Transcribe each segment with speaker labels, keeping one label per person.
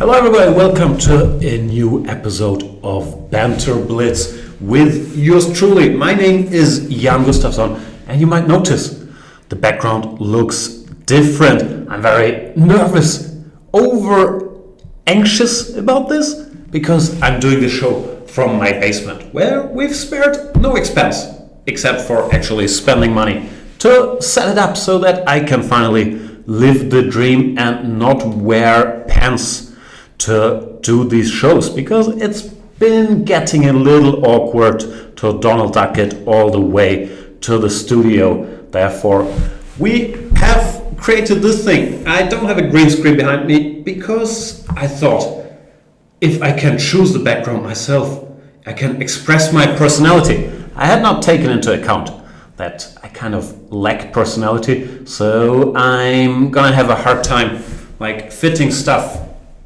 Speaker 1: Hello everybody, welcome to a new episode of Banter Blitz with yours truly. My name is Gustafsson, and you might notice the background looks different. I'm very nervous, over anxious about this because I'm doing the show from my basement where we've spared no expense except for actually spending money to set it up so that I can finally live the dream and not wear pants to do these shows, because it's been getting a little awkward to Donald Duck it all the way to the studio. Therefore, we have created this thing. I don't have a green screen behind me because I thought if I can choose the background myself, I can express my personality. I had not taken into account that I kind of lack personality, so I'm gonna have a hard time fitting stuff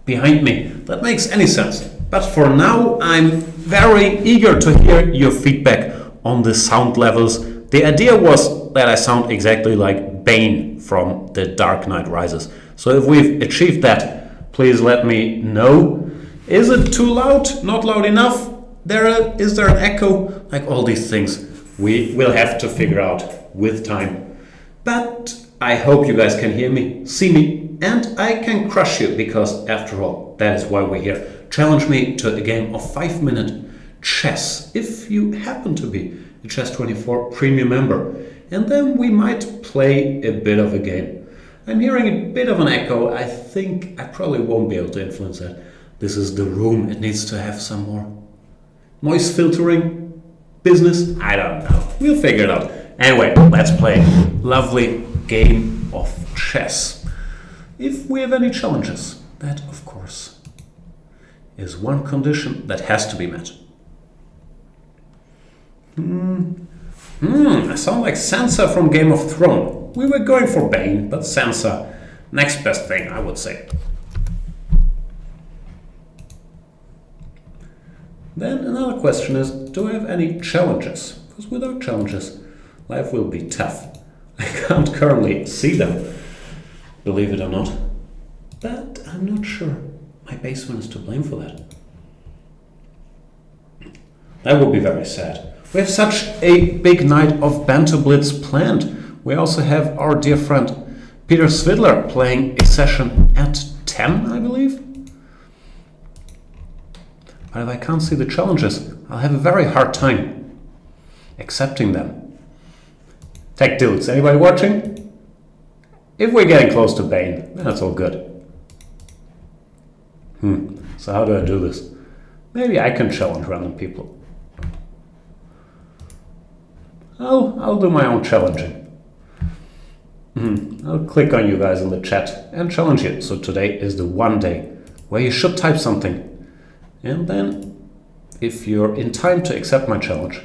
Speaker 1: behind me that makes any sense. But for now, I'm very eager to hear your feedback on the sound levels. The idea was that I sound exactly like Bane from The Dark Knight Rises. So if we've achieved that, please let me know. Is it too loud? Not loud enough? Is there an echo? All these things we will have to figure out with time. But I hope you guys can hear me, see me, and I can crush you, because after all, that is why we're here. Challenge me to a game of 5-minute chess if you happen to be a Chess24 premium member. And then we might play a bit of a game. I'm hearing a bit of an echo. I think I probably won't be able to influence that. This is the room. It needs to have some more noise filtering business. I don't know. We'll figure it out. Anyway, let's play a lovely game of chess. If we have any challenges, that of course is one condition that has to be met. I sound like Sansa from Game of Thrones. We were going for Bane, but Sansa, next best thing, I would say. Then another question is, do I have any challenges? Because without challenges, life will be tough. I can't currently see them, believe it or not. But I'm not sure my basement is to blame for that. That would be very sad. We have such a big night of Banter Blitz planned. We also have our dear friend Peter Svidler playing a session at 10, I believe. But if I can't see the challenges, I'll have a very hard time accepting them. Tech dudes, anybody watching? If we're getting close to Bane, that's all good. So how do I do this? Maybe I can challenge random people. I'll do my own challenging. I'll click on you guys in the chat and challenge you. So today is the one day where you should type something. And then, if you're in time to accept my challenge,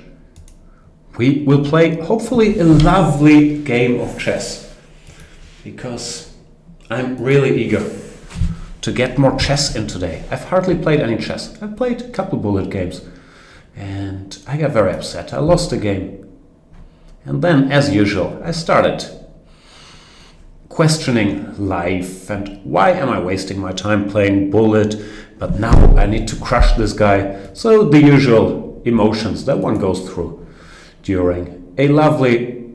Speaker 1: we will play hopefully a lovely game of chess. Because I'm really eager to get more chess in today. I've hardly played any chess. I've played a couple bullet games and I got very upset. I lost the game. And then, as usual, I started questioning life and why am I wasting my time playing bullet, but now I need to crush this guy. So the usual emotions that one goes through during a lovely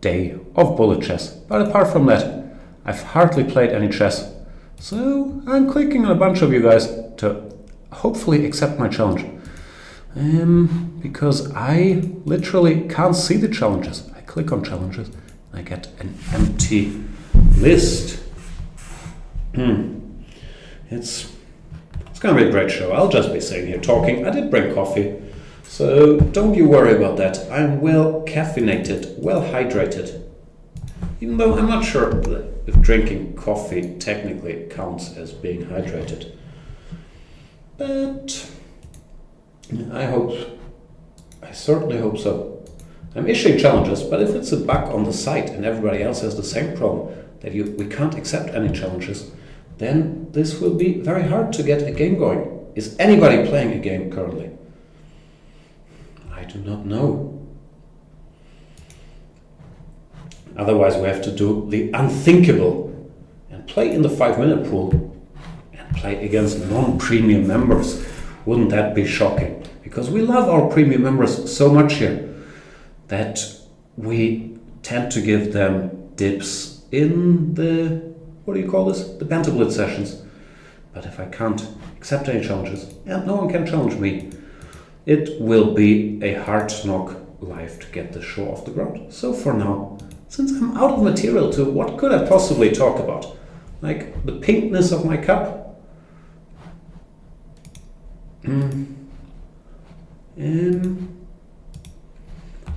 Speaker 1: day of bullet chess. But apart from that, I've hardly played any chess. So I'm clicking on a bunch of you guys to hopefully accept my challenge. Because I literally can't see the challenges. I click on challenges and I get an empty list. It's gonna be a great show. I'll just be sitting here talking. I did bring coffee, so don't you worry about that. I'm well caffeinated, well hydrated. Even though I'm not sure if drinking coffee technically counts as being hydrated. But I certainly hope so. I'm issuing challenges, but if it's a bug on the site and everybody else has the same problem, that we can't accept any challenges, then this will be very hard to get a game going. Is anybody playing a game currently? I do not know. Otherwise we have to do the unthinkable and play in the 5-minute pool and play against non-premium members. Wouldn't that be shocking? Because we love our premium members so much here that we tend to give them dips in the, what do you call this? The Banter Blitz sessions. But if I can't accept any challenges, and no one can challenge me, it will be a hard knock life to get the show off the ground. So for now, since I'm out of material to what could I possibly talk about? Like the pinkness of my cup?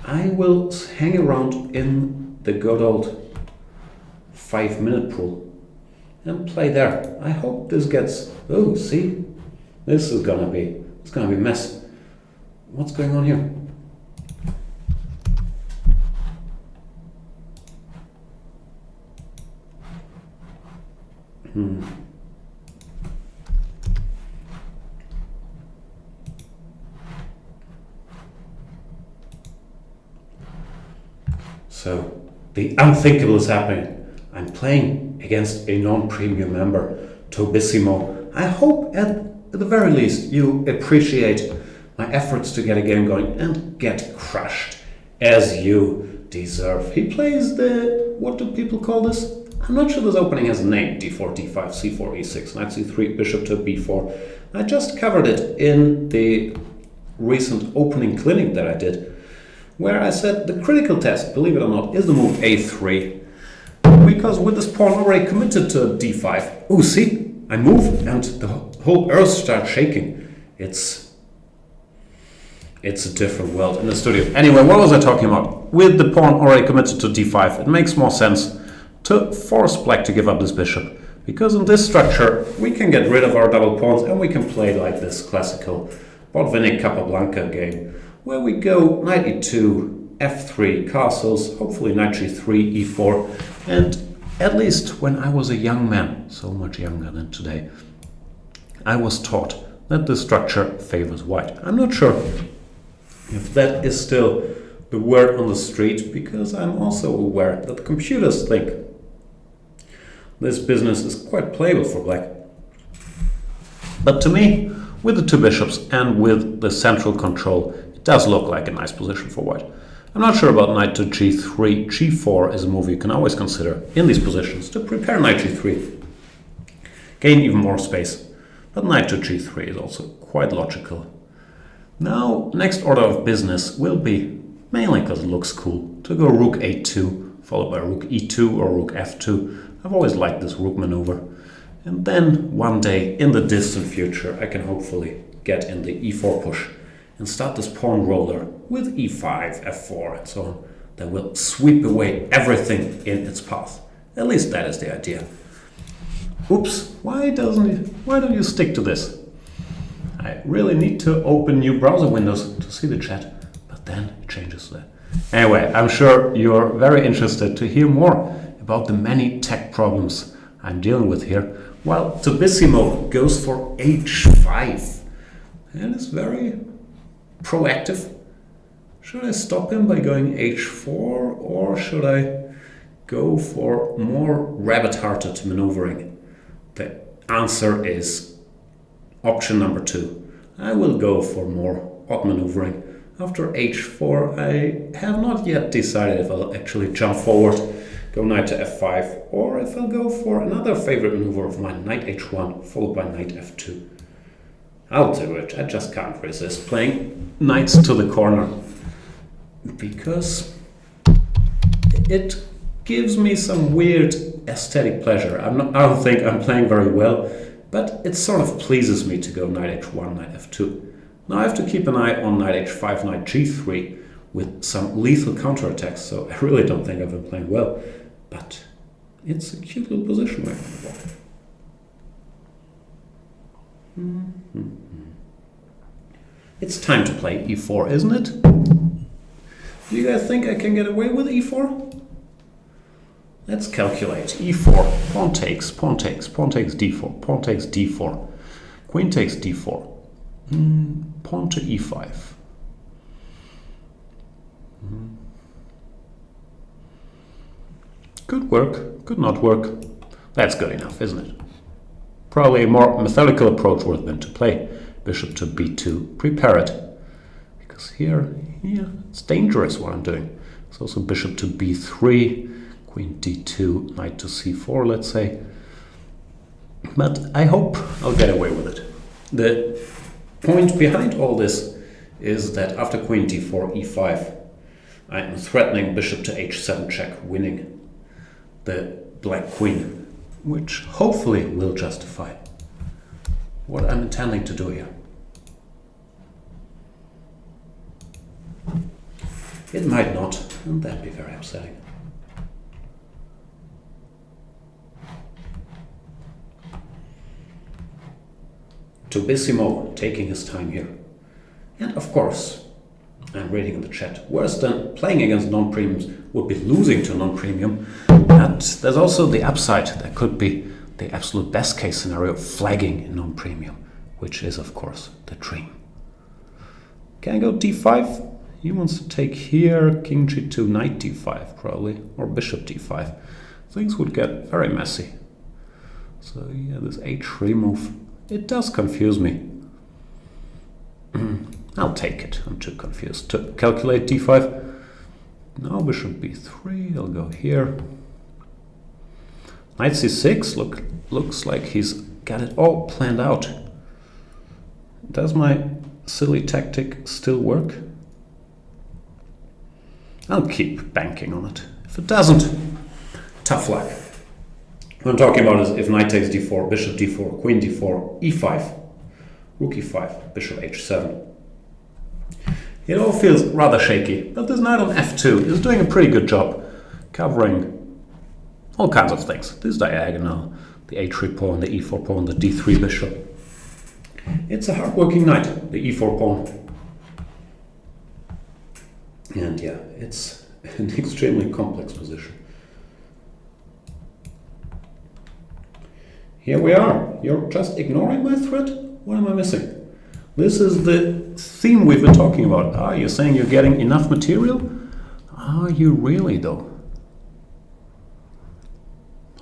Speaker 1: I will hang around in the good old 5-minute pool and play there. I hope this gets, oh, see? This is gonna be, it's gonna be a mess. What's going on here? So, the unthinkable is happening. I'm playing against a non-premium member, Tobissimo. I hope at the very least you appreciate my efforts to get a game going and get crushed, as you deserve. He plays the, what do people call this? I'm not sure this opening has a name. D4, D5, C4, E6, Knight C3, Bishop to B4. I just covered it in the recent opening clinic that I did, where I said the critical test, believe it or not, is the move A3. Because with this pawn already committed to D5, oh, see, I move and the whole earth starts shaking. It's a different world in the studio. Anyway, what was I talking about? With the pawn already committed to D5, it makes more sense to force black to give up this bishop. Because in this structure, we can get rid of our double pawns and we can play like this classical Botvinnik Capablanca game, where we go knight e2, f3, castles, hopefully knight g3, e4, and at least when I was a young man, so much younger than today, I was taught that this structure favors white. I'm not sure if that is still the word on the street, because I'm also aware that computers think this business is quite playable for black. But to me, with the two bishops and with the central control, it does look like a nice position for white. I'm not sure about knight to g3. g4 is a move you can always consider in these positions to prepare knight g3. Gain even more space. But knight to g3 is also quite logical. Now, next order of business will be, mainly because it looks cool, to go rook a2, followed by rook e2 or rook f2. I've always liked this rook maneuver. And then one day in the distant future, I can hopefully get in the e4 push and start this pawn roller with e5, f4, and so on, that will sweep away everything in its path. At least that is the idea. Oops, why don't you stick to this? I really need to open new browser windows to see the chat, but then it changes there. Anyway, I'm sure you're very interested to hear more about the many tech problems I'm dealing with here, while Tobissimo goes for h5 and is very proactive. Should I stop him by going h4, or should I go for more rabbit-hearted maneuvering? The answer is option number 2. I will go for more odd maneuvering. After h4, I have not yet decided if I'll actually jump forward, go knight to f5, or if I'll go for another favorite maneuver of mine, knight h1, followed by knight f2. I'll do it. I just can't resist playing knights to the corner, because it gives me some weird aesthetic pleasure. I don't think I'm playing very well, but it sort of pleases me to go knight h1, knight f2. Now I have to keep an eye on knight h5, knight g3 with some lethal counterattacks, so I really don't think I've been playing well, but it's a cute little position right now. It's time to play e4, isn't it? Do you guys think I can get away with e4? Let's calculate. e4, pawn takes, pawn takes, pawn takes d4, pawn takes d4, queen takes d4, pawn to e5. Could work, could not work. That's good enough, isn't it? Probably a more methodical approach would have been to play bishop to b2, prepare it. Because here, yeah, it's dangerous what I'm doing. It's also bishop to b3, queen d2, knight to c4, let's say. But I hope I'll get away with it. The point behind all this is that after queen d4, e5, I'm threatening bishop to h7 check, winning the black queen, which hopefully will justify what I'm intending to do here. It might not, and that'd be very upsetting. Tubissimo taking his time here. And of course, I'm reading in the chat, worse than playing against non-premiums would be losing to non-premium. But there's also the upside. There could be the absolute best case scenario, flagging in non-premium, which is of course the dream. Can I go d5? He wants to take here, king g2, knight d5 probably, or bishop d5. Things would get very messy. So yeah, this h3 move, it does confuse me. I'll take it, I'm too confused to calculate d5. Now bishop b3, I'll go here. Knight c6, looks like he's got it all planned out. Does my silly tactic still work? I'll keep banking on it. If it doesn't, tough luck. What I'm talking about is if knight takes d4, bishop d4, queen d4, e5, rook e5, bishop h7. It all feels rather shaky, but this knight on f2 is doing a pretty good job covering all kinds of things. This diagonal, the h3 pawn, the e4 pawn, the d3 bishop. It's a hard-working knight, the e4 pawn. And yeah, it's an extremely complex position. Here we are. You're just ignoring my threat? What am I missing? This is the theme we've been talking about. Ah, you're saying you're getting enough material? Are you really though?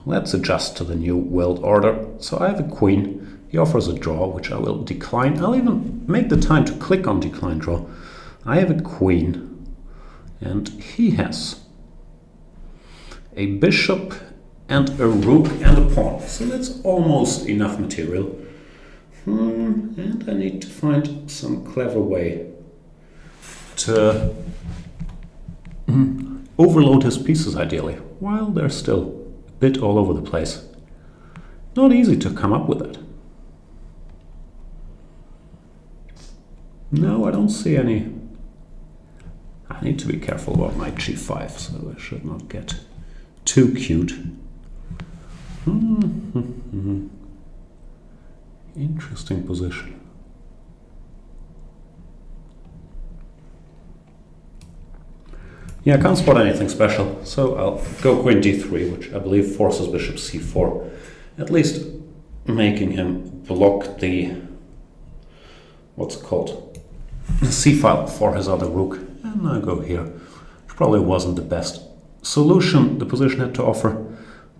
Speaker 1: Let's adjust to the new world order. So I have a queen. He offers a draw, which I will decline. I'll even make the time to click on decline draw. I have a queen. And he has a bishop and a rook and a pawn. So that's almost enough material. And I need to find some clever way to overload his pieces ideally, while they're still a bit all over the place. Not easy to come up with that. No, I don't see any. I need to be careful about knight g5, so I should not get too cute. Interesting position. Yeah, I can't spot anything special, so I'll go queen d3, which I believe forces bishop c4, at least making him block the, what's it called, c-file for his other rook. And I go here, which probably wasn't the best solution the position had to offer,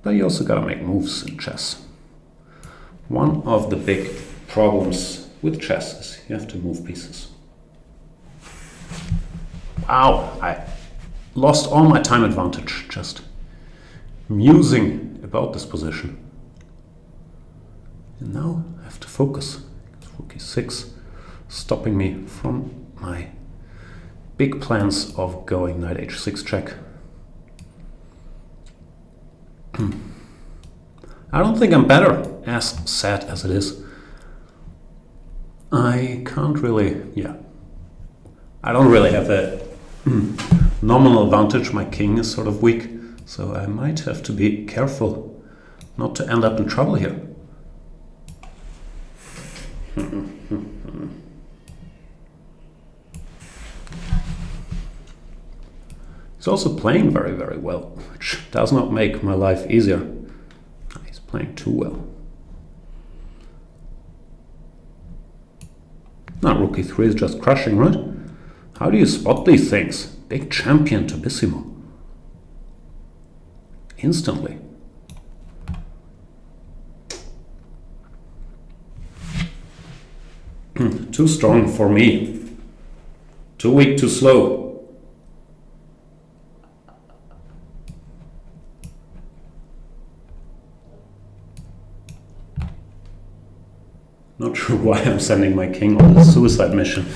Speaker 1: but you also gotta make moves in chess. One of the big problems with chess is you have to move pieces. Wow, I lost all my time advantage just musing about this position. And now I have to focus. Rook e6, stopping me from my big plans of going knight h6 check. I don't think I'm better, as sad as it is. I can't really, I don't really have a nominal advantage. My king is sort of weak, so I might have to be careful not to end up in trouble here. He's also playing very, very well, which does not make my life easier. He's playing too well. Now rook e3 is just crushing, right? How do you spot these things? Big champion Tubissimo. Instantly. Too strong for me. Too weak, too slow. Not sure why I'm sending my king on a suicide mission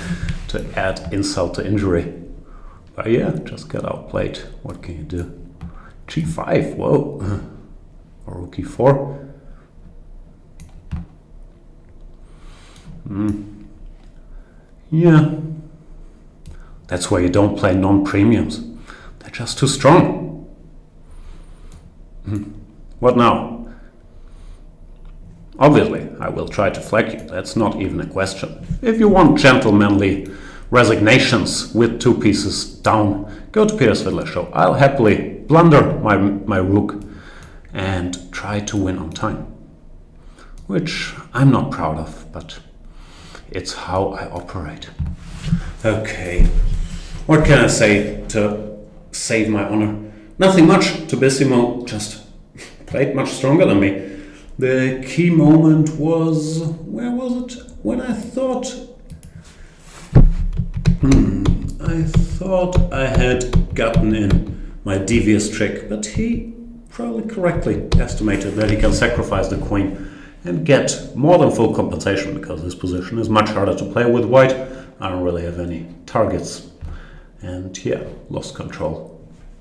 Speaker 1: to add insult to injury. But yeah, just get outplayed. What can you do? G5, whoa. Or rook e4. Yeah. That's why you don't play non-premiums. They're just too strong. What now? Obviously, I will try to flag you. That's not even a question. If you want gentlemanly resignations with 2 pieces down, go to Peter's Fiddler Show. I'll happily blunder my rook and try to win on time. Which I'm not proud of, but it's how I operate. Okay, what can I say to save my honor? Nothing much. Tubissimo just played much stronger than me. The key moment was, where was it? When I thought I had gotten in my devious trick, but he probably correctly estimated that he can sacrifice the queen and get more than full compensation, because this position is much harder to play with white. I don't really have any targets. And yeah, lost control.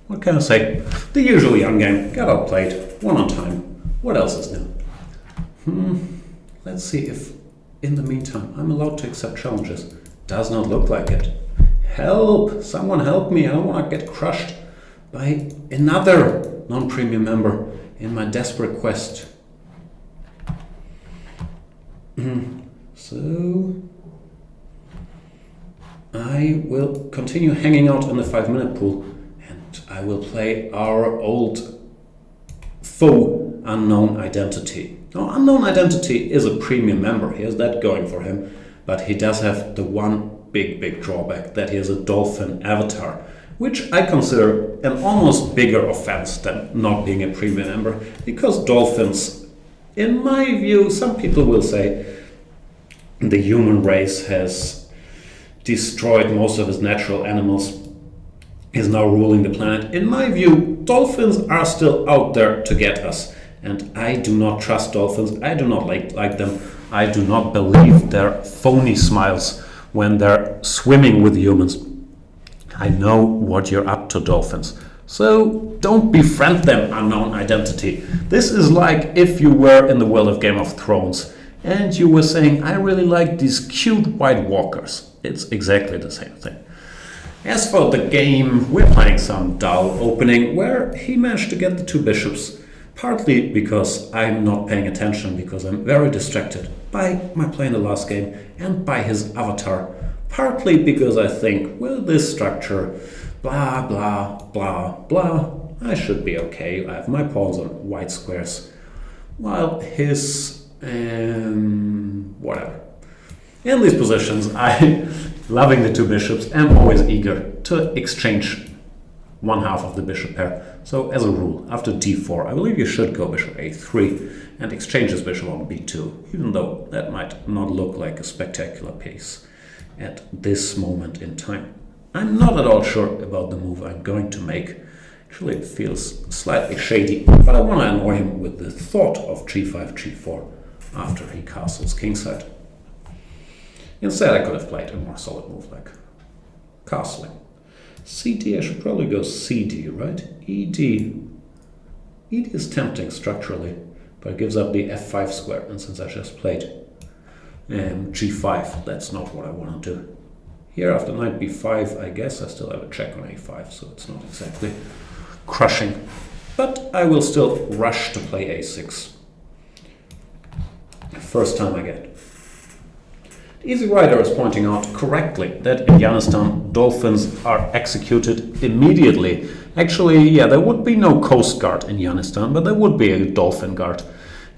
Speaker 1: What can I say? The usual young game. Got outplayed. Won on time. What else is new? Let's see if, in the meantime, I'm allowed to accept challenges. Does not look like it. Help! Someone help me. I don't want to get crushed by another non-premium member in my desperate quest. So I will continue hanging out in the 5-minute pool, and I will play our old foe, Unknown Identity. Now, Unknown Identity is a premium member. He has that going for him, but he does have the one big drawback, that he has a dolphin avatar, which I consider an almost bigger offense than not being a premium member, because dolphins, in my view, some people will say the human race has destroyed most of its natural animals, is now ruling the planet. In my view, dolphins are still out there to get us, and I do not trust dolphins. I do not like them. I do not believe their phony smiles when they're swimming with humans. I know what you're up to, dolphins. So don't befriend them, Unknown Identity. This is like if you were in the world of Game of Thrones and you were saying, I really like these cute white walkers. It's exactly the same thing. As for the game, we're playing some dull opening where he managed to get the 2 bishops, partly because I'm not paying attention, because I'm very distracted by my play in the last game and by his avatar, partly because I think, well, this structure, blah, blah, blah, blah, I should be okay. I have my pawns on white squares, while his, whatever. In these positions, I, loving the 2 bishops, am always eager to exchange one half of the bishop pair. So as a rule, after d4, I believe you should go bishop a3 and exchange his bishop on b2, even though that might not look like a spectacular piece at this moment in time. I'm not at all sure about the move I'm going to make. Actually, it feels slightly shady, but I want to annoy him with the thought of g5, g4 after he castles kingside. Instead, I could have played a more solid move like castling. CD, I should probably go CD, right? ED. ED is tempting structurally, but it gives up the f5 square, and since I just played g5, that's not what I want to do. Here, after knight b5, I guess I still have a check on a5, so it's not exactly crushing. But I will still rush to play a6. First time I get. Easy Rider is pointing out correctly that in Yanistan, dolphins are executed immediately. Actually, yeah, there would be no coast guard in Yanistan, but there would be a dolphin guard.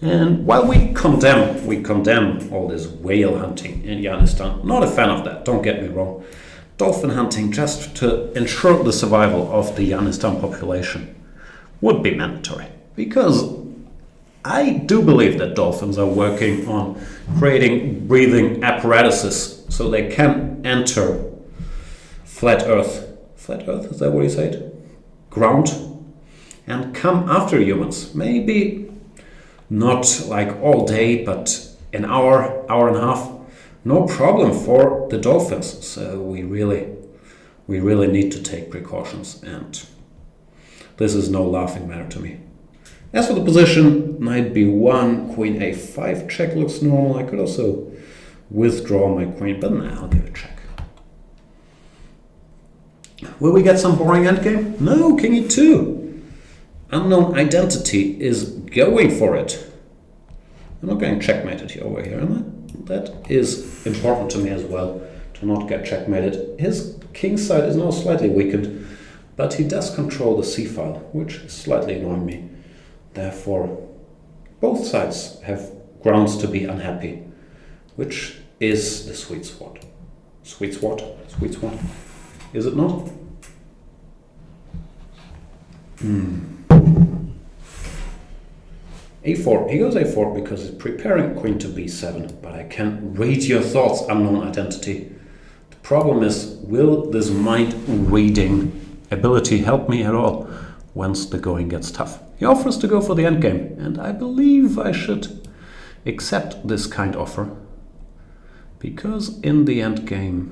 Speaker 1: And while we condemn all this whale hunting in Yanistan, not a fan of that, don't get me wrong. Dolphin hunting, just to ensure the survival of the Yanistan population, would be mandatory. Because I do believe that dolphins are working on creating breathing apparatuses so they can enter flat Earth. Flat Earth, is that what you said? Ground. And come after humans. Maybe not like all day, but an hour, hour and a half. No problem for the dolphins. So we really need to take precautions, and this is no laughing matter to me. As for the position, knight b1, queen a5 check looks normal. I could also withdraw my queen, but nah, I'll give it a check. Will we get some boring endgame? No, king e2. Unknown identity is going for it. I'm not getting checkmated here over here, am I? That is important to me as well, to not get checkmated. His king side is now slightly weakened, but he does control the c-file, which is slightly annoying me. Therefore, both sides have grounds to be unhappy, which is the sweet spot. Sweet spot? Sweet spot? Is it not? a4. He goes a4 because he's preparing queen to b7, but I can't read your thoughts, unknown identity. The problem is, will this mind reading ability help me at all once the going gets tough? He offers to go for the endgame, and I believe I should accept this kind offer, because in the endgame,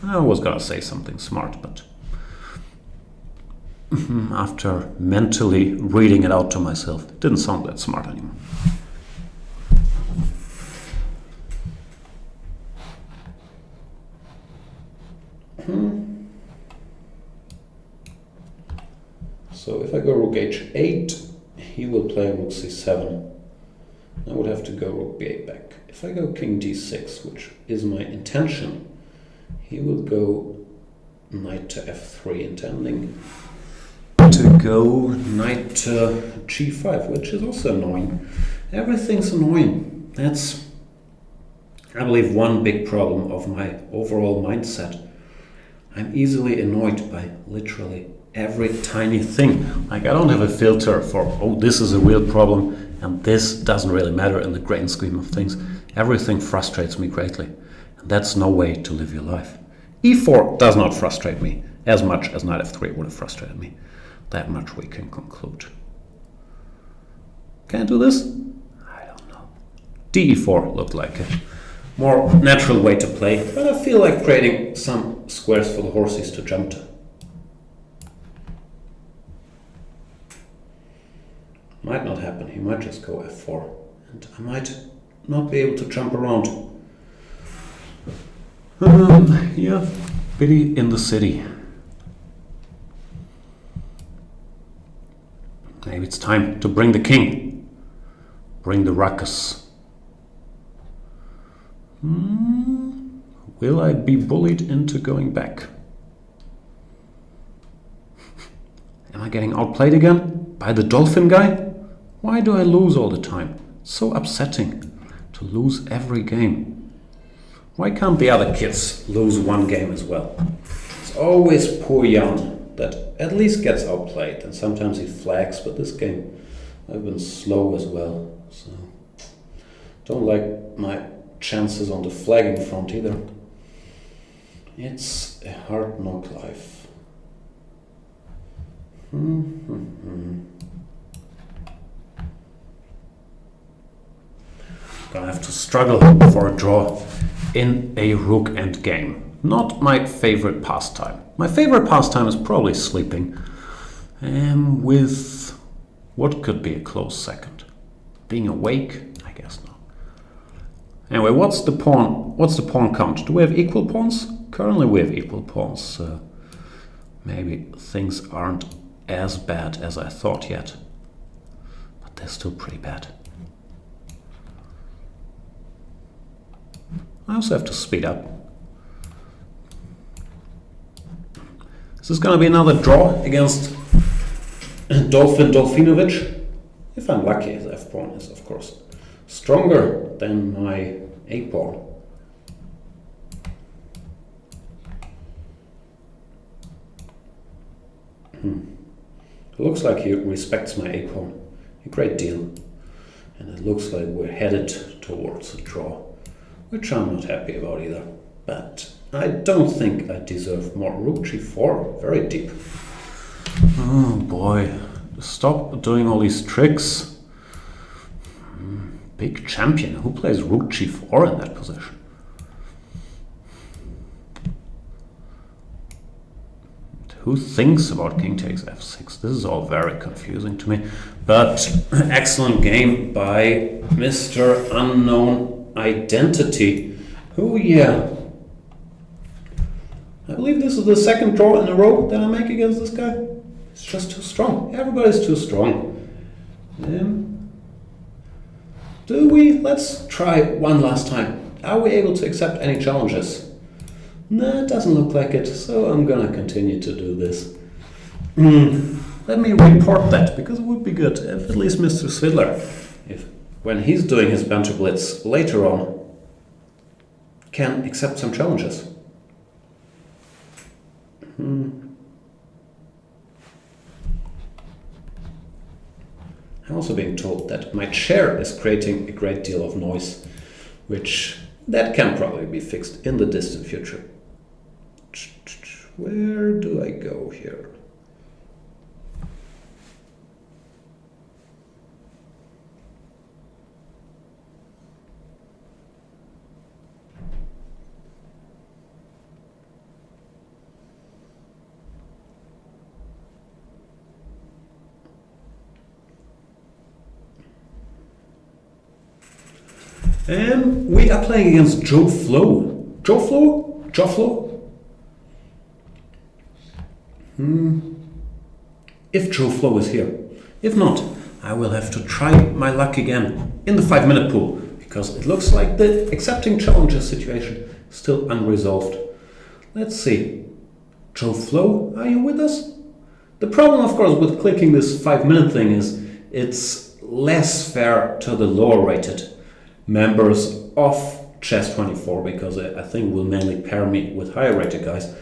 Speaker 1: I was gonna say something smart, but after mentally reading it out to myself, it didn't sound that smart anymore. So if I go rook h8, he will play rook c7. I would have to go rook b8 back. If I go king d6, which is my intention, he will go knight to f3, intending to go knight to g5, which is also annoying. Everything's annoying. That's, I believe, one big problem of my overall mindset. I'm easily annoyed by literally every tiny thing. Like, I don't have a filter for, oh, this is a real problem and this doesn't really matter in the grand scheme of things. Everything frustrates me greatly, and that's no way to live your life. e4 does not frustrate me as much as knight f3 would have frustrated me. That much we can conclude. Can I do this? I don't know. de4 looked like a more natural way to play, but I feel like creating some squares for the horses to jump to. Might not happen. He might just go f4, and I might not be able to jump around. Yeah, pity in the city. Maybe it's time to bring the king. Bring the ruckus. Will I be bullied into going back? Am I getting outplayed again? By the dolphin guy? Why do I lose all the time? So upsetting to lose every game. Why can't the other kids lose one game as well? It's always poor Jan that at least gets outplayed, and sometimes he flags, but this game I've been slow as well, so don't like my chances on the flagging front either. It's a hard knock life. Gonna have to struggle for a draw in a rook endgame. Not my favorite pastime. My favorite pastime is probably sleeping, with what could be a close second. Being awake? I guess not. Anyway, what's the pawn count? Do we have equal pawns? Currently we have equal pawns, so maybe things aren't as bad as I thought yet. But they're still pretty bad. I also have to speed up. Is this going to be another draw against Dolphinovic? If I'm lucky, his f-pawn is, of course, stronger than my a-pawn. It looks like he respects my a-pawn a great deal. And it looks like we're headed towards a draw, which I'm not happy about either. But I don't think I deserve more. Rook g4, very deep. Oh boy, stop doing all these tricks. Big champion, who plays rook g4 in that position? Who thinks about king takes f6? This is all very confusing to me. But excellent game by Mr. Unknown Identity. Who, yeah. I believe this is the second draw in a row that I make against this guy. It's just too strong. Everybody's too strong. Let's try one last time. Are we able to accept any challenges? No, it doesn't look like it, so I'm gonna continue to do this. Let me report that, because it would be good if at least Mr. Svidler, when he's doing his Banter Blitz later on, can accept some challenges. I'm also being told that my chair is creating a great deal of noise, which that can probably be fixed in the distant future. Where do I go here? We are playing against Joe Flo. Joe Flo? Joe Flo? If Joe Flo is here. If not, I will have to try my luck again in the 5-minute pool, because it looks like the accepting challenges situation is still unresolved. Let's see. Joe Flo, are you with us? The problem, of course, with clicking this 5-minute thing is it's less fair to the lower rated members of Chess24, because I think will mainly pair me with higher rated guys.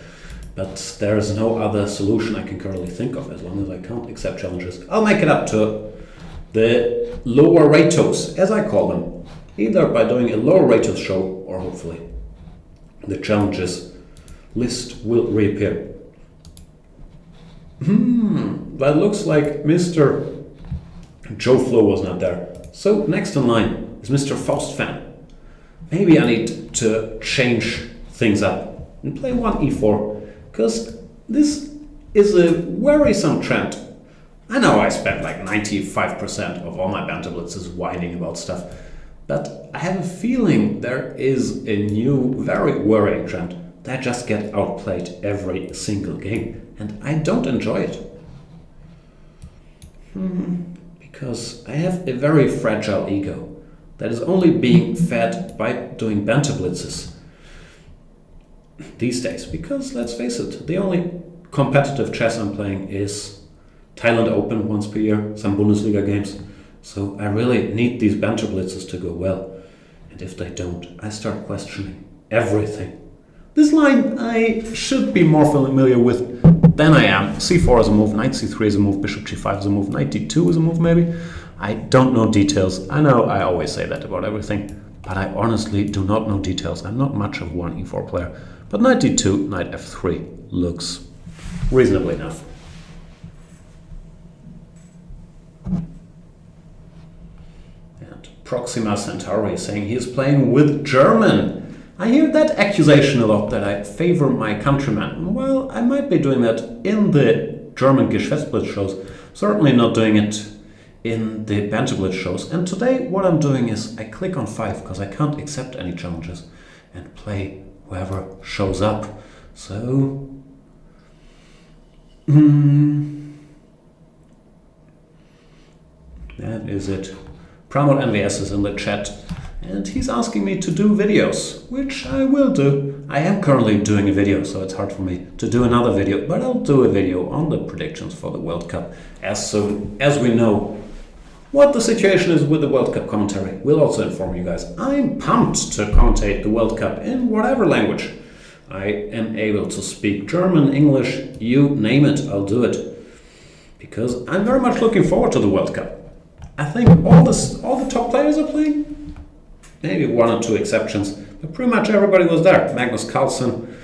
Speaker 1: But there is no other solution I can currently think of. As long as I can't accept challenges, I'll make it up to the lower ratos, as I call them, either by doing a lower ratos show, or hopefully the challenges list will reappear. But it looks like Mr. Joe Flo was not there. So next in line is Mr. Faust Fan. Maybe I need to change things up and play one e4, because this is a worrisome trend. I know I spent like 95% of all my Banter Blitzes whining about stuff, but I have a feeling there is a new, very worrying trend that I just get outplayed every single game, and I don't enjoy it. Because I have a very fragile ego that is only being fed by doing Banter Blitzes these days. Because let's face it, the only competitive chess I'm playing is Thailand Open once per year, some Bundesliga games. So I really need these Banter Blitzes to go well. And if they don't, I start questioning everything. This line I should be more familiar with than I am. c4 is a move, knight c3 is a move, bishop g5 is a move, knight d2 is a move maybe. I don't know details. I know I always say that about everything, but I honestly do not know details. I'm not much of one e4 player. But knight d2, knight f3 looks reasonably enough. And Proxima Centauri is saying he is playing with German. I hear that accusation a lot, that I favor my countrymen. Well, I might be doing that in the German Geschäftsblitz shows, certainly not doing it in the Banter Blitz shows. And today what I'm doing is I click on 5 because I can't accept any challenges and play whoever shows up. So that is it. Pramod NVS is in the chat and he's asking me to do videos, which I will do. I am currently doing a video, so it's hard for me to do another video, but I'll do a video on the predictions for the World Cup as soon as we know what the situation is with the World Cup commentary. We'll also inform you guys. I'm pumped to commentate the World Cup in whatever language I am able to speak. German, English, you name it, I'll do it. Because I'm very much looking forward to the World Cup. I think all the top players are playing. Maybe one or two exceptions, but pretty much everybody was there. Magnus Carlsen,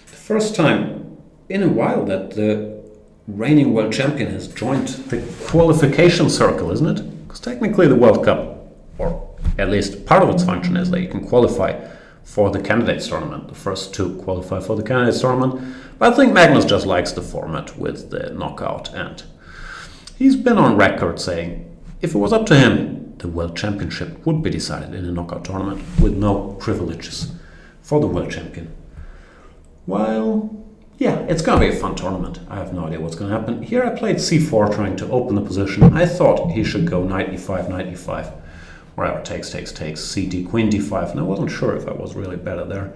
Speaker 1: the first time in a while that the reigning world champion has joined the qualification circle, isn't it? Because technically the World Cup, or at least part of its function, is that you can qualify for the candidates tournament. The first two qualify for the candidates tournament. But I think Magnus just likes the format with the knockout, and he's been on record saying if it was up to him, the world championship would be decided in a knockout tournament with no privileges for the world champion. Well, yeah, it's going to be a fun tournament. I have no idea what's going to happen. Here I played c4 trying to open the position. I thought he should go knight e5, knight e5. Wherever takes, cd, queen d5. And I wasn't sure if I was really better there.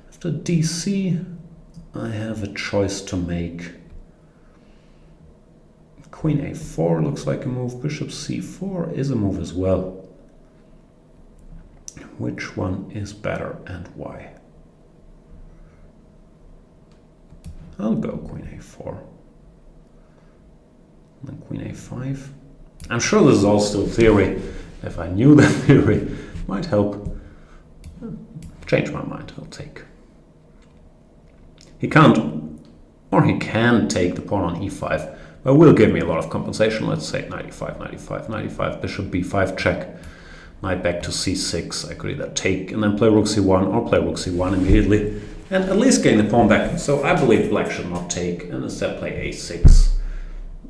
Speaker 1: After dc, I have a choice to make. Queen a4 looks like a move. Bishop c4 is a move as well. Which one is better and why? I'll go queen a4. And then queen a5. I'm sure this is all still theory. If I knew the theory, it might help. Change my mind, I'll take. He can't, or he can take the pawn on e5, but will give me a lot of compensation. Let's say knight e5, knight e5, knight e5, bishop b5 check, knight back to c6. I could either take and then play rook c1 or play rook c1 immediately, and at least gain the pawn back. So I believe black should not take and instead play a6,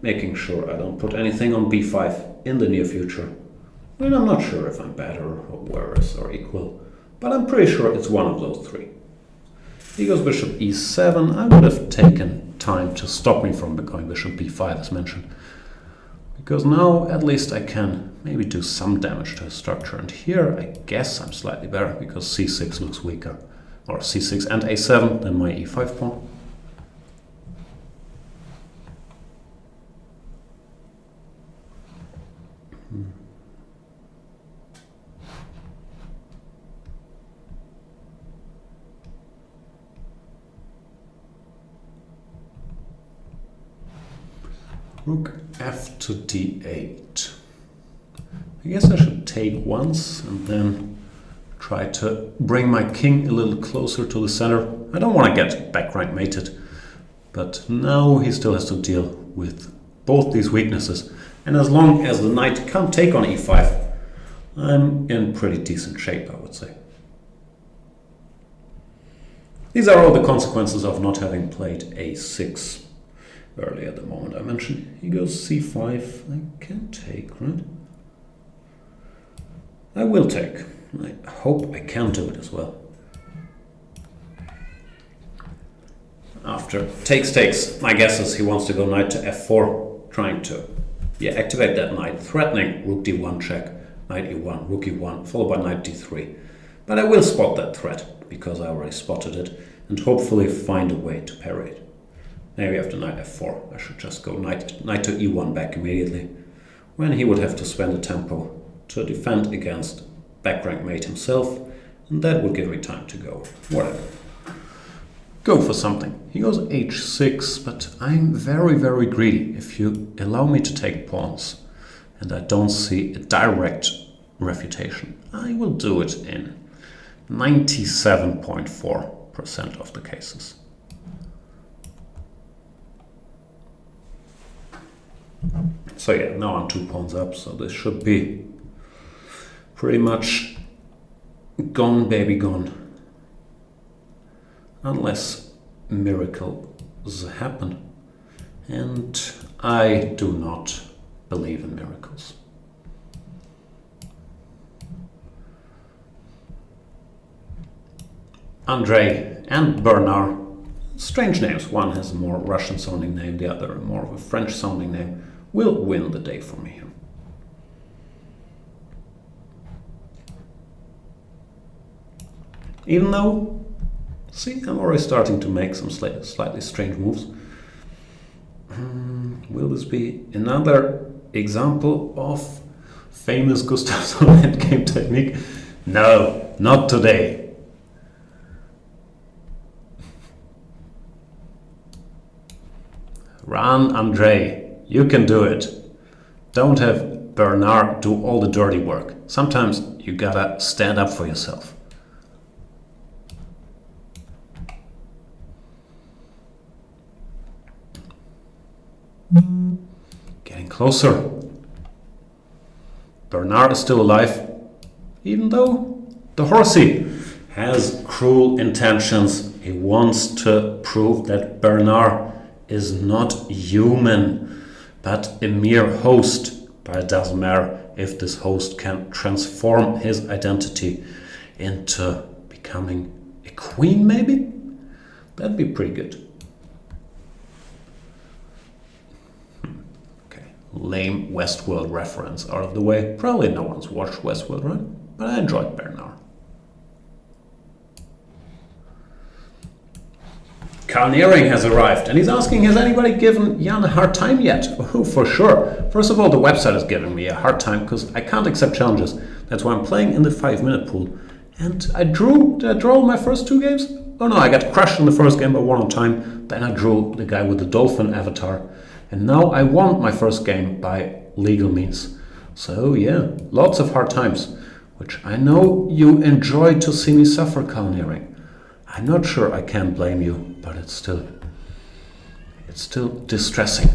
Speaker 1: making sure I don't put anything on b5 in the near future. And I'm not sure if I'm better or worse or equal, but I'm pretty sure it's one of those three. He goes bishop e7. I would have taken time to stop me from going bishop b5 as mentioned, because now at least I can maybe do some damage to his structure. And here I guess I'm slightly better because c6 looks weaker, or c6 and a7 than my e5 pawn. Rook f to d8. I guess I should take once and then try to bring my king a little closer to the center. I don't want to get back rank mated, but now he still has to deal with both these weaknesses. And as long as the knight can't take on e5, I'm in pretty decent shape, I would say. These are all the consequences of not having played a6 earlier at the moment I mentioned. He goes c5. I can take, right? I will take. I hope I can do it as well. After takes, my guess is he wants to go knight to f4, trying to activate that knight, threatening rook d1 check, knight e1, rook e1, followed by knight d3. But I will spot that threat, because I already spotted it, and hopefully find a way to parry it. Maybe after knight f4, I should just go knight to e1 back immediately, when he would have to spend a tempo to defend against back rank mate himself, and that would give me time to go whatever. Go for something. He goes h6, but I'm very, very greedy. If you allow me to take pawns, and I don't see a direct refutation, I will do it in 97.4% of the cases. So yeah, now I'm 2 pawns up, so this should be pretty much gone, baby, gone. Unless miracles happen. And I do not believe in miracles. Andrei and Bernard, strange names. One has a more Russian sounding name, the other more of a French sounding name, will win the day for me here. Even though, see, I'm already starting to make some slightly strange moves. Will this be another example of famous Gustafsson endgame technique? No, not today. Run, Andrei. You can do it. Don't have Bernard do all the dirty work. Sometimes you gotta stand up for yourself. Getting closer. Bernard is still alive, even though the horsey has cruel intentions. He wants to prove that Bernard is not human, but a mere host. But it doesn't matter if this host can transform his identity into becoming a queen, maybe? That'd be pretty good. Lame Westworld reference out of the way. Probably no one's watched Westworld, right? But I enjoyed Bernard. Carl Nearing has arrived and he's asking, has anybody given Jan a hard time yet? Oh, for sure. First of all, the website is giving me a hard time because I can't accept challenges. That's why I'm playing in the 5-minute pool. And I drew, did I draw my first 2 games? Oh no, I got crushed in the first game by 1 on time. Then I drew the guy with the dolphin avatar. And now I won my first game by legal means. So yeah, lots of hard times, which I know you enjoy to see me suffer, Calneering. I'm not sure I can blame you, but it's still distressing.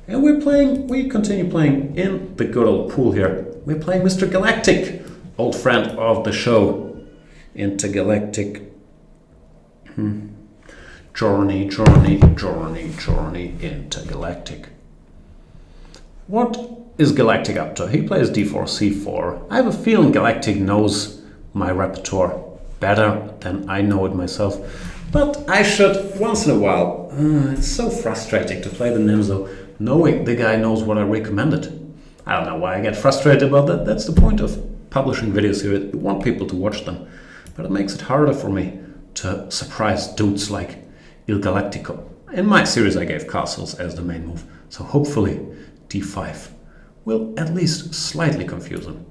Speaker 1: And we continue playing in the good old pool here. We're playing Mr. Galactic, old friend of the show. Intergalactic. Journey, Intergalactic. What is Galactic up to? He plays d4, c4. I have a feeling Galactic knows my repertoire better than I know it myself. But I should, once in a while, it's so frustrating to play the Nimzo, knowing the guy knows what I recommended. I don't know why I get frustrated about that. That's the point of publishing videos here. You want people to watch them. But it makes it harder for me to surprise dudes like Il Galactico. In my series I gave castles as the main move, so hopefully d5 will at least slightly confuse him.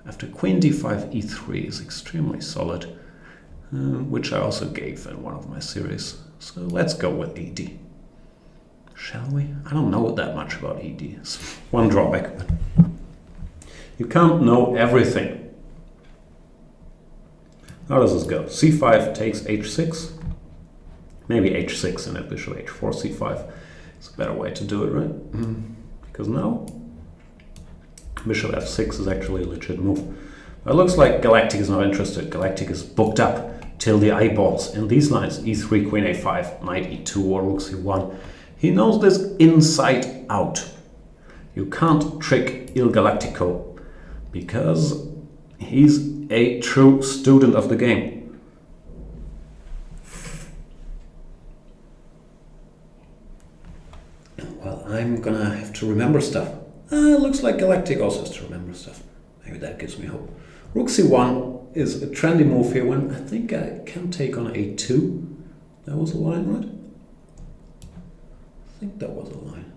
Speaker 1: After queen d5, e3 is extremely solid, which I also gave in one of my series. So let's go with ed. Shall we? I don't know that much about ed. It's one drawback. You can't know everything. How does this go? c5 takes h6. Maybe h6 and then bishop h4, c5. It's a better way to do it, right? Because now bishop f6 is actually a legit move. But it looks like Galactic is not interested. Galactic is booked up till the eyeballs in these lines. e3, queen a5, knight e2 or rook c1. He knows this inside out. You can't trick Il Galactico because he's a true student of the game. Well, I'm gonna have to remember stuff. Looks like Galactic also has to remember stuff. Maybe that gives me hope. Rook c1 is a trendy move here when I think I can take on a2. That was a line, right? I think that was a line.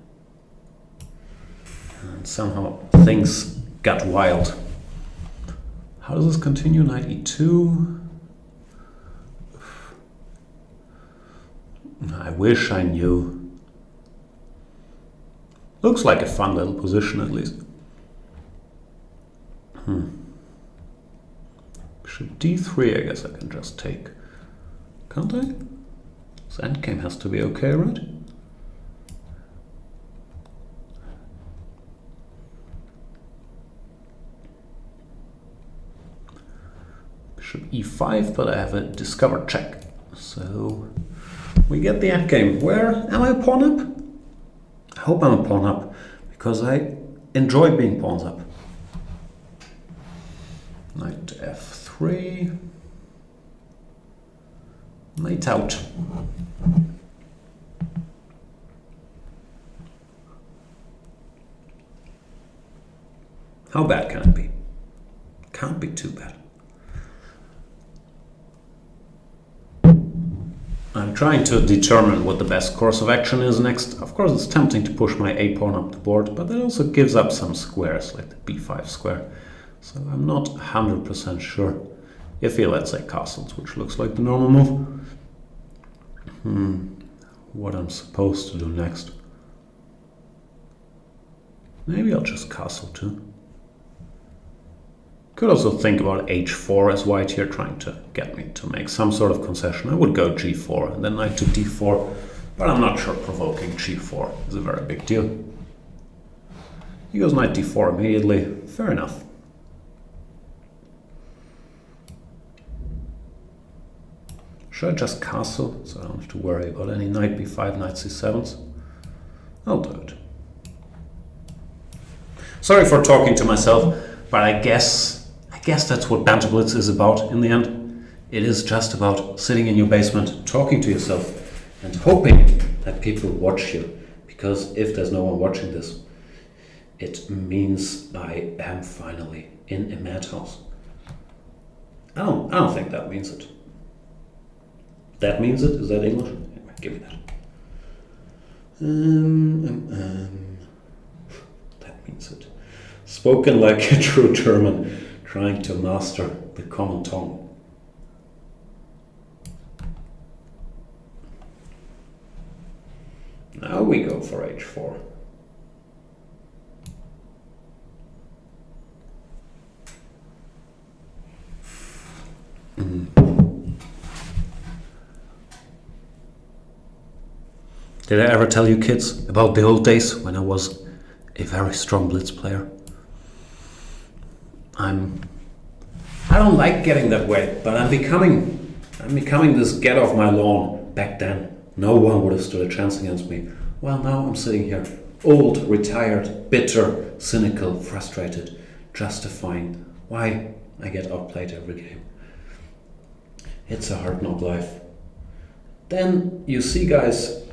Speaker 1: And somehow things got wild. How does this continue? Knight e2. I wish I knew. Looks like a fun little position at least. Bishop d3, I guess I can just take. Can't I? This endgame has to be okay, right? Bishop e5, but I have a discovered check. So we get the endgame. Where am I a pawn up? I hope I'm a pawn up, because I enjoy being pawns up. Knight to f3. Knight out. How bad can it be? Can't be too bad. I'm trying to determine what the best course of action is next. Of course, it's tempting to push my a-pawn up the board, but that also gives up some squares, like the b5 square. So I'm not 100% sure if he lets say castles, which looks like the normal move. What I'm supposed to do next. Maybe I'll just castle too. Could also think about h4 as white here, trying to get me to make some sort of concession. I would go g4 and then knight to d4, but I'm not sure provoking g4 is a very big deal. He goes knight d4 immediately. Fair enough. Should I just castle so I don't have to worry about any knight b5, knight c7s? I'll do it. Sorry for talking to myself, but I guess that's what Banter Blitz is about in the end. It is just about sitting in your basement, talking to yourself, and hoping that people watch you. Because if there's no one watching this, it means I am finally in a madhouse. I don't think that means it. That means it? Is that English? Anyway, give me that. That means it. Spoken like a true German, trying to master the common tongue. Now we go for h4. Did I ever tell you kids about the old days when I was a very strong blitz player? I don't like getting that way, but I'm becoming this get off my lawn. Back then, no one would have stood a chance against me. Well, now I'm sitting here, old, retired, bitter, cynical, frustrated, justifying why I get outplayed every game. It's a hard knock life. Then you see guys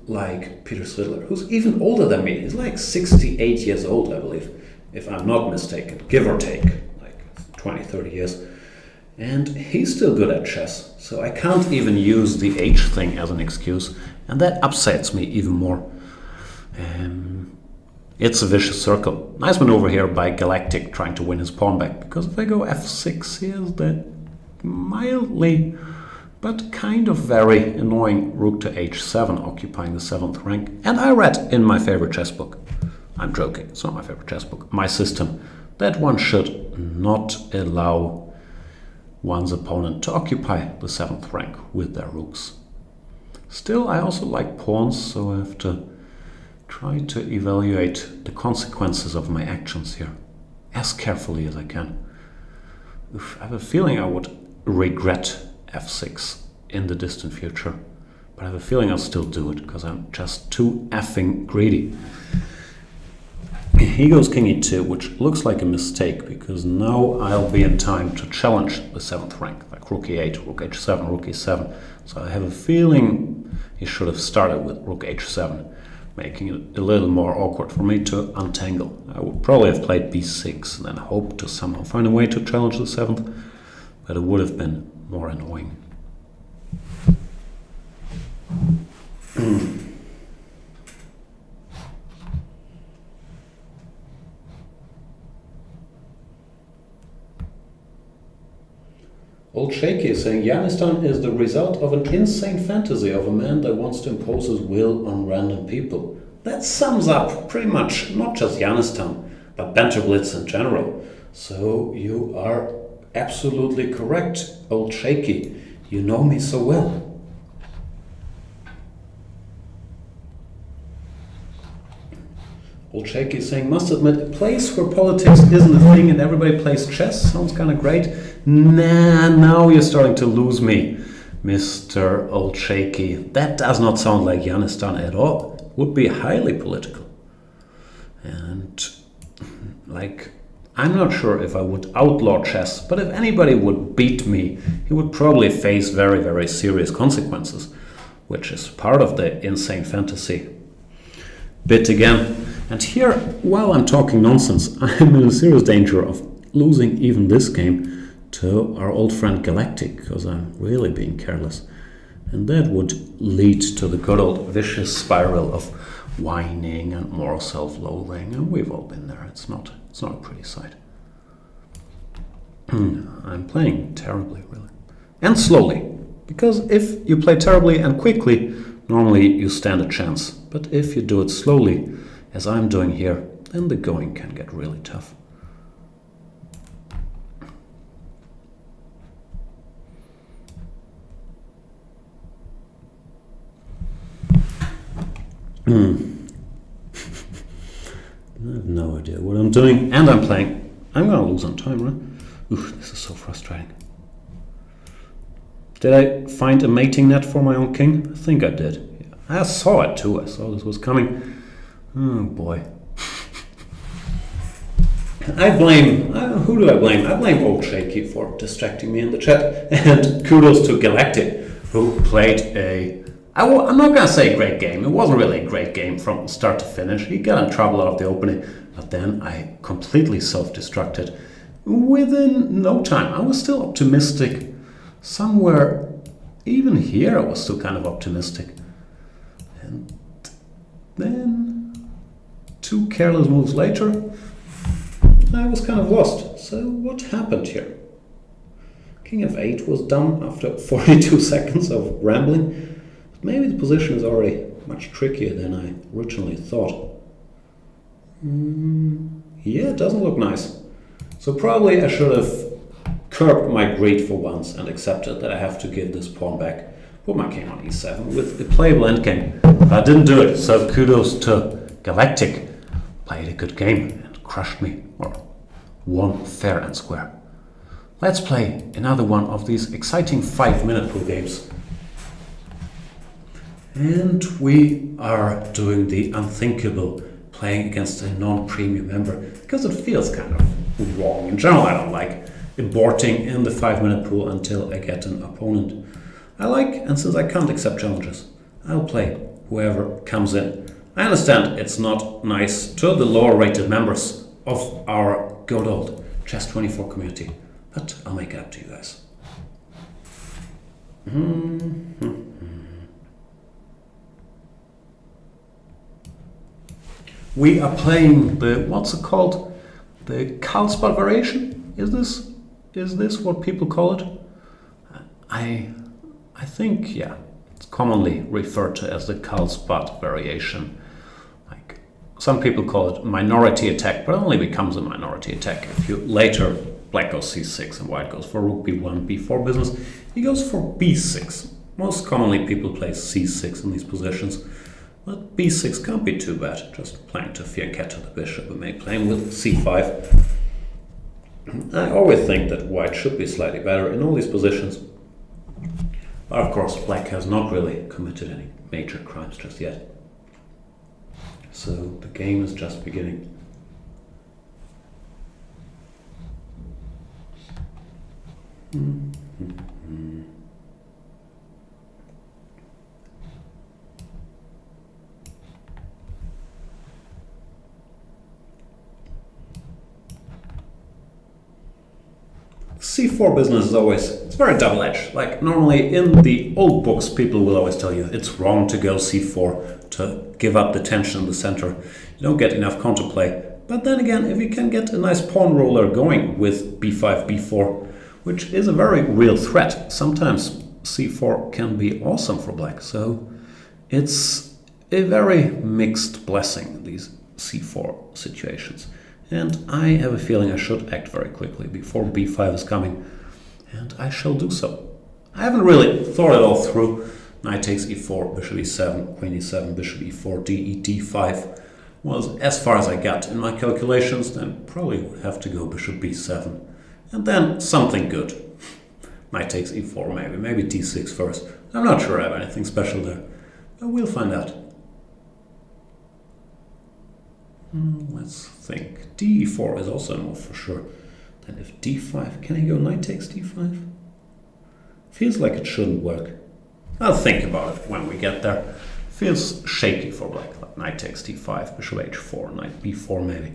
Speaker 1: like Peter Svidler, who's even older than me. He's like 68 years old, I believe, if I'm not mistaken, give or take, like 20, 30 years. And he's still good at chess, so I can't even use the age thing as an excuse, and that upsets me even more. It's a vicious circle. Nice maneuver here by Galactic trying to win his pawn back, because if I go f6, he has that mildly but kind of very annoying rook to h7 occupying the 7th rank. And I read in my favorite chess book, I'm joking, it's not my favorite chess book, my system, that one should not allow one's opponent to occupy the 7th rank with their rooks. Still, I also like pawns, so I have to try to evaluate the consequences of my actions here as carefully as I can. I have a feeling I would regret f6 in the distant future, but I have a feeling I'll still do it because I'm just too effing greedy. He goes king e2, which looks like a mistake because now I'll be in time to challenge the 7th rank, like rook e8, rook h7, rook e7. So I have a feeling he should have started with rook h7, making it a little more awkward for me to untangle. I would probably have played b6 and then hoped to somehow find a way to challenge the 7th, but it would have been more annoying. Old Shaky is saying Yanistan is the result of an insane fantasy of a man that wants to impose his will on random people. That sums up pretty much not just Yanistan, but Banter Blitz in general. So you are absolutely correct, Old Shaky. You know me so well. Old Shaky is saying, must admit, a place where politics isn't a thing and everybody plays chess sounds kind of great. Nah, now you're starting to lose me, Mr. Old Shaky. That does not sound like Yanistan at all. It would be highly political. And, like, I'm not sure if I would outlaw chess, but if anybody would beat me, he would probably face very, very serious consequences, which is part of the insane fantasy bit again. And here, while I'm talking nonsense, I'm in serious danger of losing even this game to our old friend Galactic, because I'm really being careless. And that would lead to the good old vicious spiral of whining and more self-loathing, and we've all been there. It's not a pretty sight. I'm playing terribly, really. And slowly, because if you play terribly and quickly, normally you stand a chance. But if you do it slowly, as I'm doing here, then the going can get really tough. I have no idea what I'm doing, and I'm playing. I'm gonna lose on time, right? Oof, this is so frustrating. Did I find a mating net for my own king? I think I did. Yeah. I saw it too. I saw this was coming. Oh boy. Who do I blame? I blame Old Shaky for distracting me in the chat. And kudos to Galactic, who played I'm not going to say great game. It wasn't really a great game from start to finish. He got in trouble out of the opening, but then I completely self-destructed within no time. I was still optimistic. Somewhere, even here, I was still kind of optimistic. And then, 2 careless moves later, I was kind of lost. So what happened here? King f8 was done after 42 seconds of rambling. Maybe the position is already much trickier than I originally thought. Yeah, it doesn't look nice. So probably I should have curbed my greed for once and accepted that I have to give this pawn back. Put my king on e7 with a playable endgame. But I didn't do it, so kudos to Galactic. Played a good game and crushed me, or won fair and square. Let's play another one of these exciting 5-minute pool games. And we are doing the unthinkable, playing against a non-premium member, because it feels kind of wrong. In general, I don't like aborting in the 5-minute pool until I get an opponent I like, and since I can't accept challenges, I'll play whoever comes in. I understand it's not nice to the lower rated members of our good old Chess24 community, but I'll make it up to you guys. We are playing the, what's it called? The Carlsbad variation? Is this what people call it? I think, yeah, it's commonly referred to as the Carlsbad variation. Like, some people call it minority attack, but it only becomes a minority attack if you later black goes c6 and white goes for rook b1, b4 business. He goes for b6. Most commonly people play c6 in these positions. But b6 can't be too bad, just playing to fianchetto the bishop and maybe playing with c5. I always think that white should be slightly better in all these positions. But of course, black has not really committed any major crimes just yet. So the game is just beginning. C4 business is always, it's very double-edged. Like normally in the old books, people will always tell you it's wrong to go C4, to give up the tension in the center. You don't get enough counterplay. But then again, if you can get a nice pawn roller going with b5, b4, which is a very real threat, sometimes C4 can be awesome for black. So it's a very mixed blessing, these C4 situations. And I have a feeling I should act very quickly before b5 is coming, and I shall do so. I haven't really thought it all through. Knight takes e4, bishop e7, queen e7, bishop e4, d, d5 was as far as I got in my calculations. Then probably would have to go bishop b7, and then something good. Knight takes e4 maybe d6 first. I'm not sure I have anything special there, but we'll find out. Let's think. d4 is also a move for sure. Then if d5, can I go knight takes d5? Feels like it shouldn't work. I'll think about it when we get there. Feels shaky for black. Like knight takes d5, bishop h4, knight b4 maybe.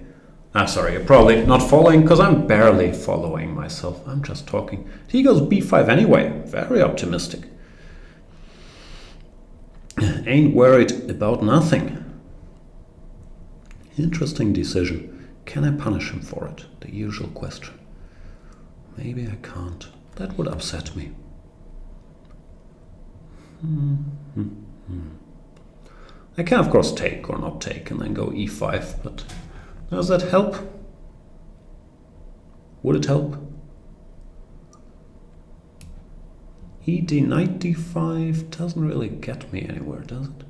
Speaker 1: I'm sorry, you're probably not following because I'm barely following myself. I'm just talking. He goes b5 anyway. Very optimistic. Ain't worried about nothing. Interesting decision. Can I punish him for it? The usual question. Maybe I can't. That would upset me. I can of course take or not take and then go e5, but does that help? Would it help? ed, knight d5 doesn't really get me anywhere, does it?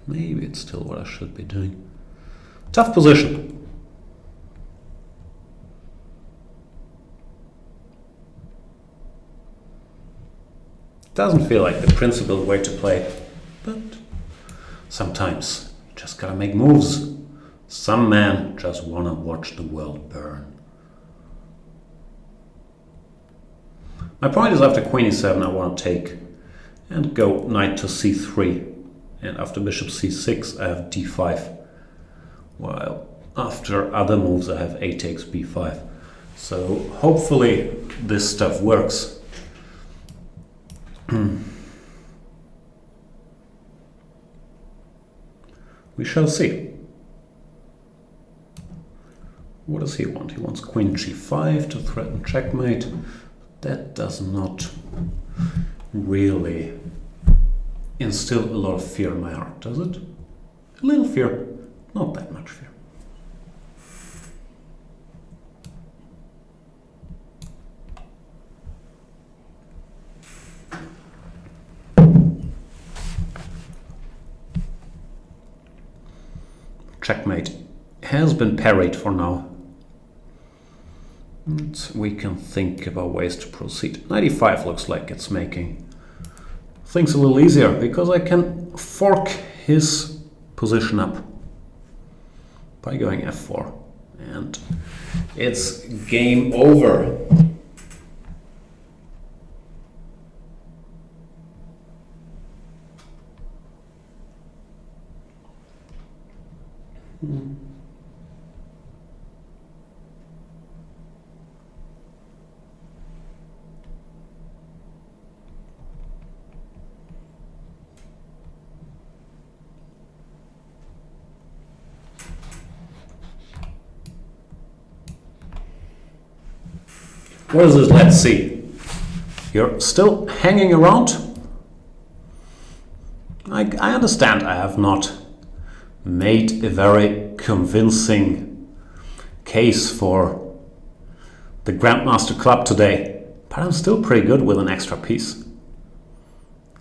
Speaker 1: maybe it's still what I should be doing. Tough position. Doesn't feel like the principled way to play, but sometimes you just gotta make moves. Some men just wanna watch the world burn. My point is after queen e7 I want to take and go knight to c3, and after bishop c6 I have d5, while after other moves I have a takes b5. So hopefully this stuff works. We shall see. What does he want? He wants queen g5 to threaten checkmate. That does not really instill a lot of fear in my heart, does it? A little fear, not that much fear. Checkmate has been parried for now. And we can think about ways to proceed. 95 looks like it's making things a little easier because I can fork his position up by going f4, and it's game over. What is this? Let's see. You're still hanging around? I understand I have not made a very convincing case for the Grandmaster Club today, but I'm still pretty good with an extra piece.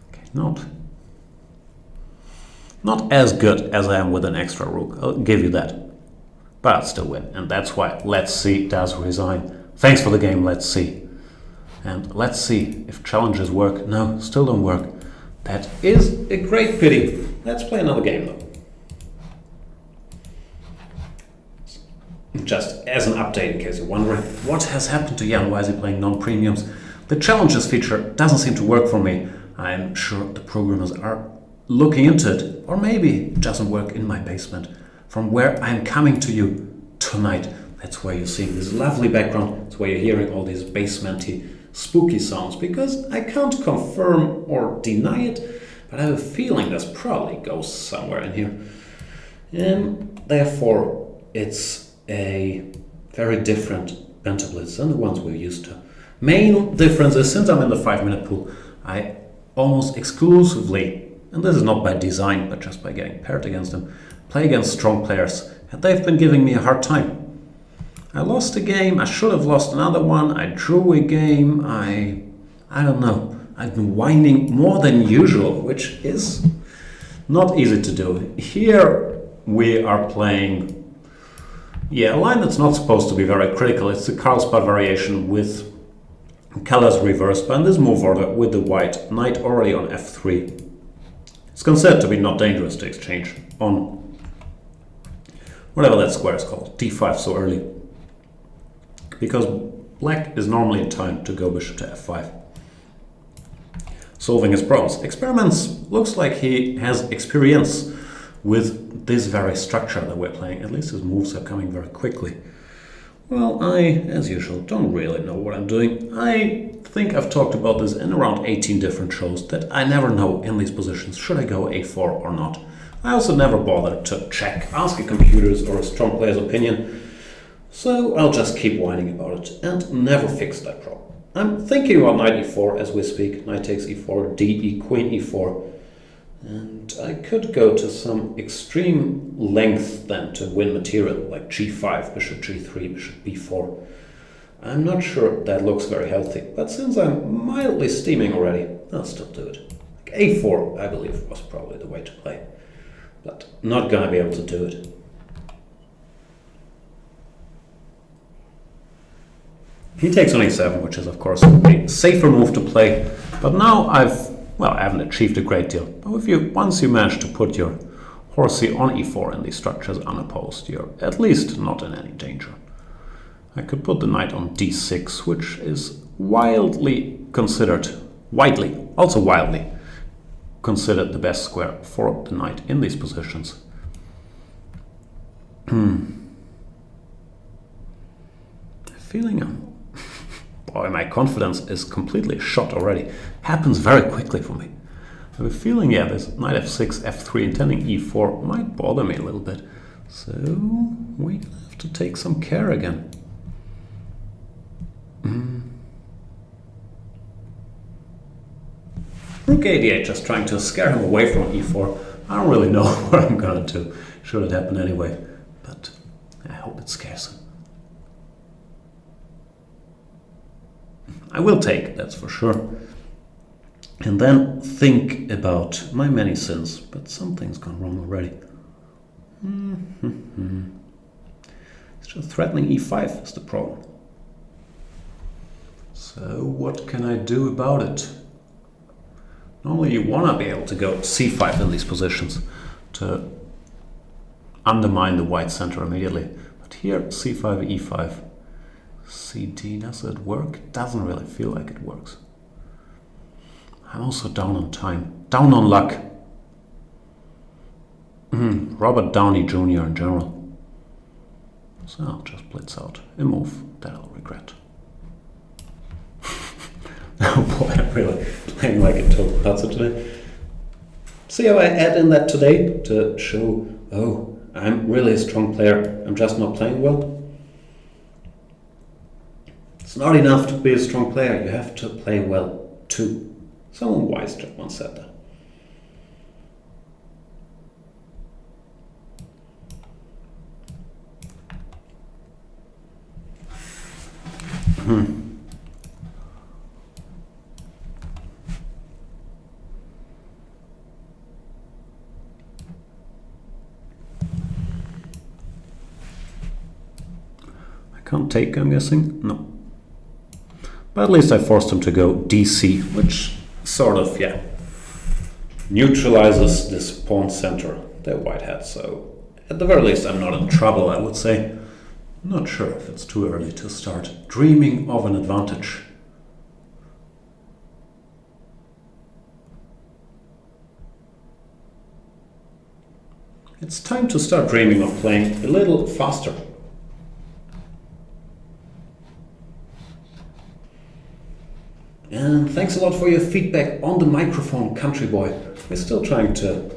Speaker 1: Okay, not as good as I am with an extra rook, I'll give you that. But I'll still win, and that's why Let's See does resign. Thanks for the game, Let's See. And let's see if challenges work. No, still don't work. That is a great pity. Let's play another game though. Just as an update, in case you're wondering, what has happened to Jan? Why is he playing non-premiums? The challenges feature doesn't seem to work for me. I'm sure the programmers are looking into it, or maybe it doesn't work in my basement, from where I'm coming to you tonight. That's why you're seeing this lovely background. That's why you're hearing all these basementy, spooky sounds, because I can't confirm or deny it, but I have a feeling there's probably ghosts somewhere in here. And therefore, it's a very different Banter Blitz than the ones we're used to. Main difference is, since I'm in the 5-minute pool, I almost exclusively, and this is not by design, but just by getting paired against them, play against strong players, and they've been giving me a hard time. I lost a game, I should have lost another one, I drew a game, I don't know. I've been whining more than usual, which is not easy to do. Here we are playing, a line that's not supposed to be very critical. It's the Carlsbad variation with colors reversed, but in this move order with the white knight already on f3. It's considered to be not dangerous to exchange on whatever that square is called, d5 so early, because black is normally in time to go bishop to f5. Solving his problems. Experiments looks like he has experience with this very structure that we're playing. At least his moves are coming very quickly. Well, I, as usual, don't really know what I'm doing. I think I've talked about this in around 18 different shows, that I never know in these positions, should I go a4 or not. I also never bothered to check, ask a computer's or a strong player's opinion, so I'll just keep whining about it and never fix that problem. I'm thinking about knight e4 as we speak. Knight takes e4, d, queen e4. And I could go to some extreme length then to win material, like g5, bishop g3, bishop b4. I'm not sure that looks very healthy, but since I'm mildly steaming already, I'll still do it. Like a4, I believe, was probably the way to play. but not gonna be able to do it. He takes on e7, which is of course a safer move to play, but now I haven't achieved a great deal. But once you manage to put your horsey on e4 and these structures unopposed, you're at least not in any danger. I could put the knight on d6, which is widely considered the best square for the knight in these positions. Feeling boy, my confidence is completely shot already. Happens very quickly for me. I have a feeling, this knight f6, f3, intending e4 might bother me a little bit. So we have to take some care again. Rook a8, just trying to scare him away from e4. I don't really know what I'm gonna do, should it happen anyway, but I hope it scares him. I will take, that's for sure. And then think about my many sins, but something's gone wrong already. It's just threatening e5 is the problem. So what can I do about it? Normally you want to be able to go c5 in these positions to undermine the white center immediately. But here c5, e5, cd, does it work? It doesn't really feel like it works. I'm also down on time, down on luck. Robert Downey Jr. in general. So I'll just blitz out a move that I'll regret. Oh boy, I'm really playing like a total putzer today. See how I add in that today to show, oh, I'm really a strong player, I'm just not playing well? It's not enough to be a strong player, you have to play well too. Someone wise just once said that. I can't take, I'm guessing? No. But at least I forced him to go DC, which sort of, neutralizes this pawn center that white had. So at the very least I'm not in trouble, I would say. I'm not sure if it's too early to start dreaming of an advantage. It's time to start dreaming of playing a little faster. And thanks a lot for your feedback on the microphone, Country Boy. We're still trying to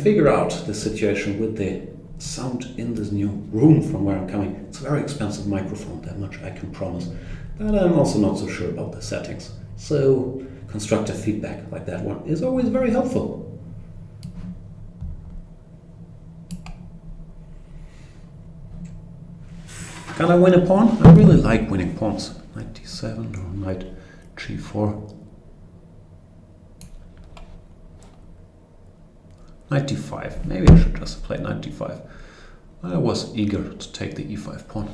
Speaker 1: figure out the situation with the sound in this new room from where I'm coming. It's a very expensive microphone, that much I can promise. But I'm also not so sure about the settings. So constructive feedback like that one is always very helpful. Can I win a pawn? I really like winning pawns. Knight d7 or knight g4. Knight d5. Maybe I should just play knight d5. I was eager to take the e5 pawn.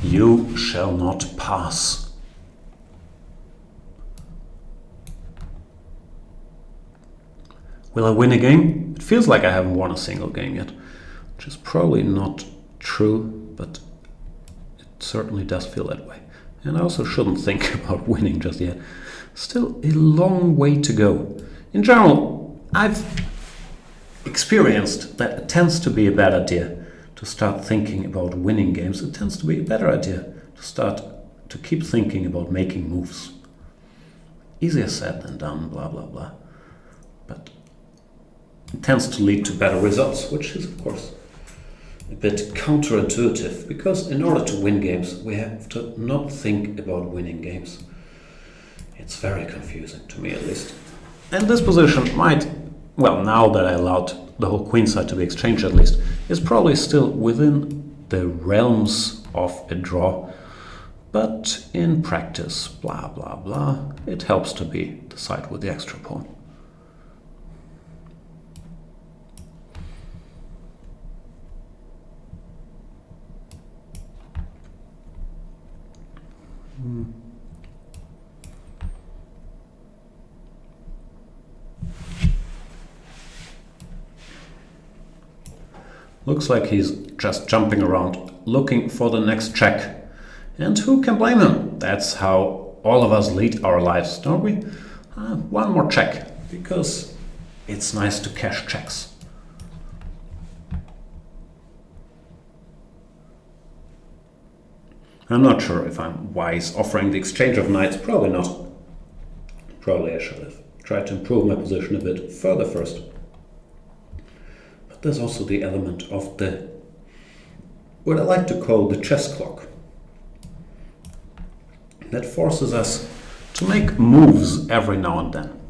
Speaker 1: You shall not pass. Will I win a game? It feels like I haven't won a single game yet, which is probably not true, but it certainly does feel that way. And I also shouldn't think about winning just yet. Still a long way to go. In general, I've experienced that it tends to be a bad idea to start thinking about winning games. It tends to be a better idea to keep thinking about making moves. Easier said than done, blah blah blah. But it tends to lead to better results, which is of course a bit counterintuitive, because in order to win games we have to not think about winning games. It's very confusing, to me at least. And this position might, well, now that I allowed the whole queen side to be exchanged at least, is probably still within the realms of a draw. But in practice, blah blah blah, it helps to be the side with the extra pawn. Looks like he's just jumping around, looking for the next check. And who can blame him? That's how all of us lead our lives, don't we? One more check, because it's nice to cash checks. I'm not sure if I'm wise offering the exchange of knights. Probably not. Probably I should have tried to improve my position a bit further first. But there's also the element of the, what I like to call the chess clock. That forces us to make moves every now and then.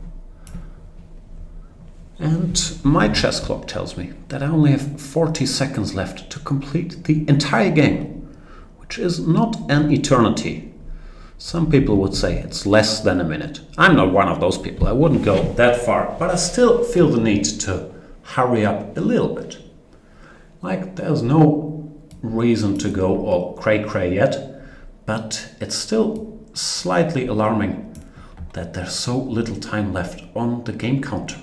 Speaker 1: And my chess clock tells me that I only have 40 seconds left to complete the entire game, which is not an eternity. Some people would say it's less than a minute. I'm not one of those people, I wouldn't go that far, but I still feel the need to hurry up a little bit. Like, there's no reason to go all cray-cray yet, but it's still slightly alarming that there's so little time left on the game counter.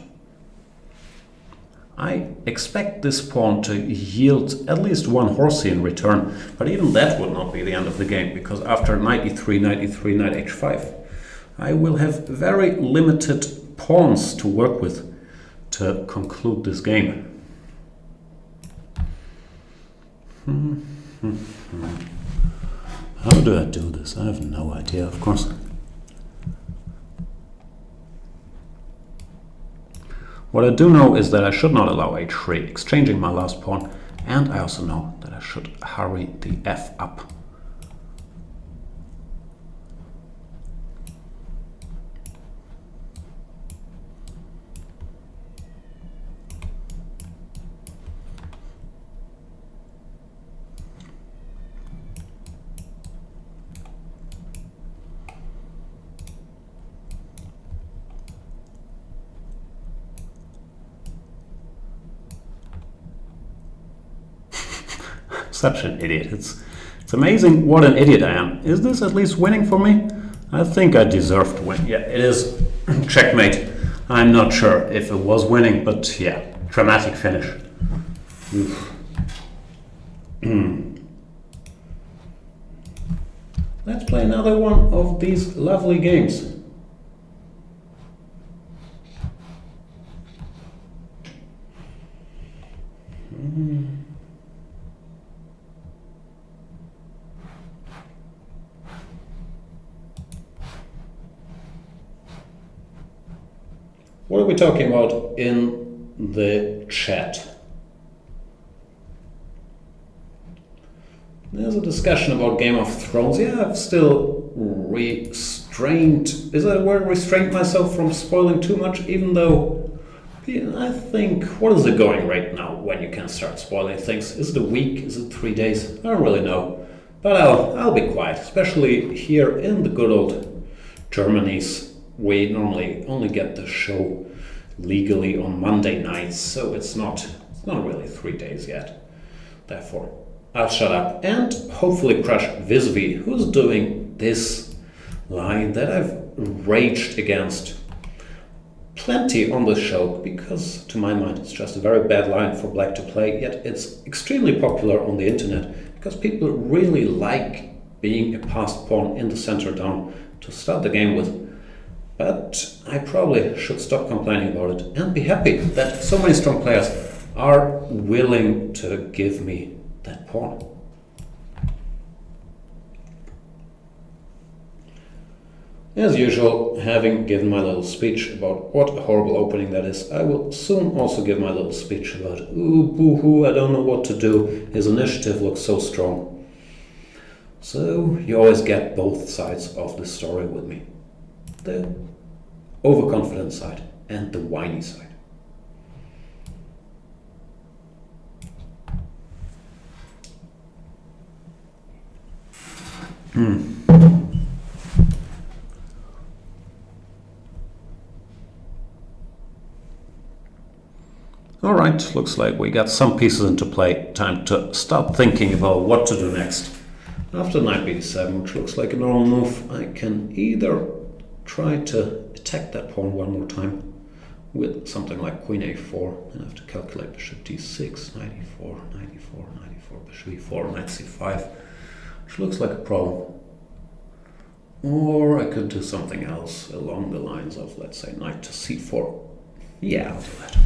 Speaker 1: I expect this pawn to yield at least one horsey in return, but even that would not be the end of the game, because after knight e3, knight e3, knight h5, I will have very limited pawns to work with to conclude this game. How do I do this? I have no idea, of course. What I do know is that I should not allow h3, exchanging my last pawn, and I also know that I should hurry the f up. Such an idiot. It's amazing what an idiot I am. Is this at least winning for me? I think I deserve to win. Yeah, it is. Checkmate. I'm not sure if it was winning, but yeah, dramatic finish. Let's play another one of these lovely games. What are we talking about in the chat? There's a discussion about Game of Thrones. Yeah, I've still restrained, is that a word, restrained myself from spoiling too much, even though I think, what is the going rate now when you can start spoiling things? Is it a week? Is it 3 days? I don't really know. But I'll be quiet, especially here in the good old Germany's. We normally only get the show legally on Monday nights, so it's not really 3 days yet. Therefore, I'll shut up and hopefully crush Visby, who's doing this line that I've raged against plenty on the show, because to my mind it's just a very bad line for black to play, yet it's extremely popular on the internet because people really like being a passed pawn in the center down to start the game with. But I probably should stop complaining about it and be happy that so many strong players are willing to give me that pawn. As usual, having given my little speech about what a horrible opening that is, I will soon also give my little speech about, ooh, boo-hoo, I don't know what to do, his initiative looks so strong. So you always get both sides of the story with me. the overconfident side and the whiny side. Alright, looks like we got some pieces into play. Time to start thinking about what to do next. After knight b7, which looks like a normal move, I can either try to attack that pawn one more time with something like queen a4, and I have to calculate bishop d6, knight e4, knight e4, knight e4, bishop e4, knight c5, which looks like a problem. Or I could do something else along the lines of, let's say, knight to c4. Yeah, I'll do that.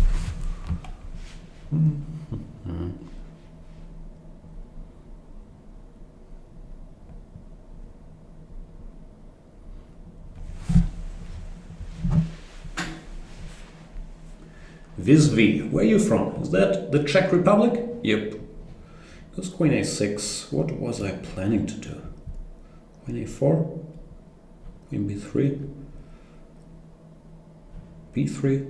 Speaker 1: Visvi, where are you from? Is that the Czech Republic? Yep. That's queen a6. What was I planning to do? Queen a4? Queen b3? b3?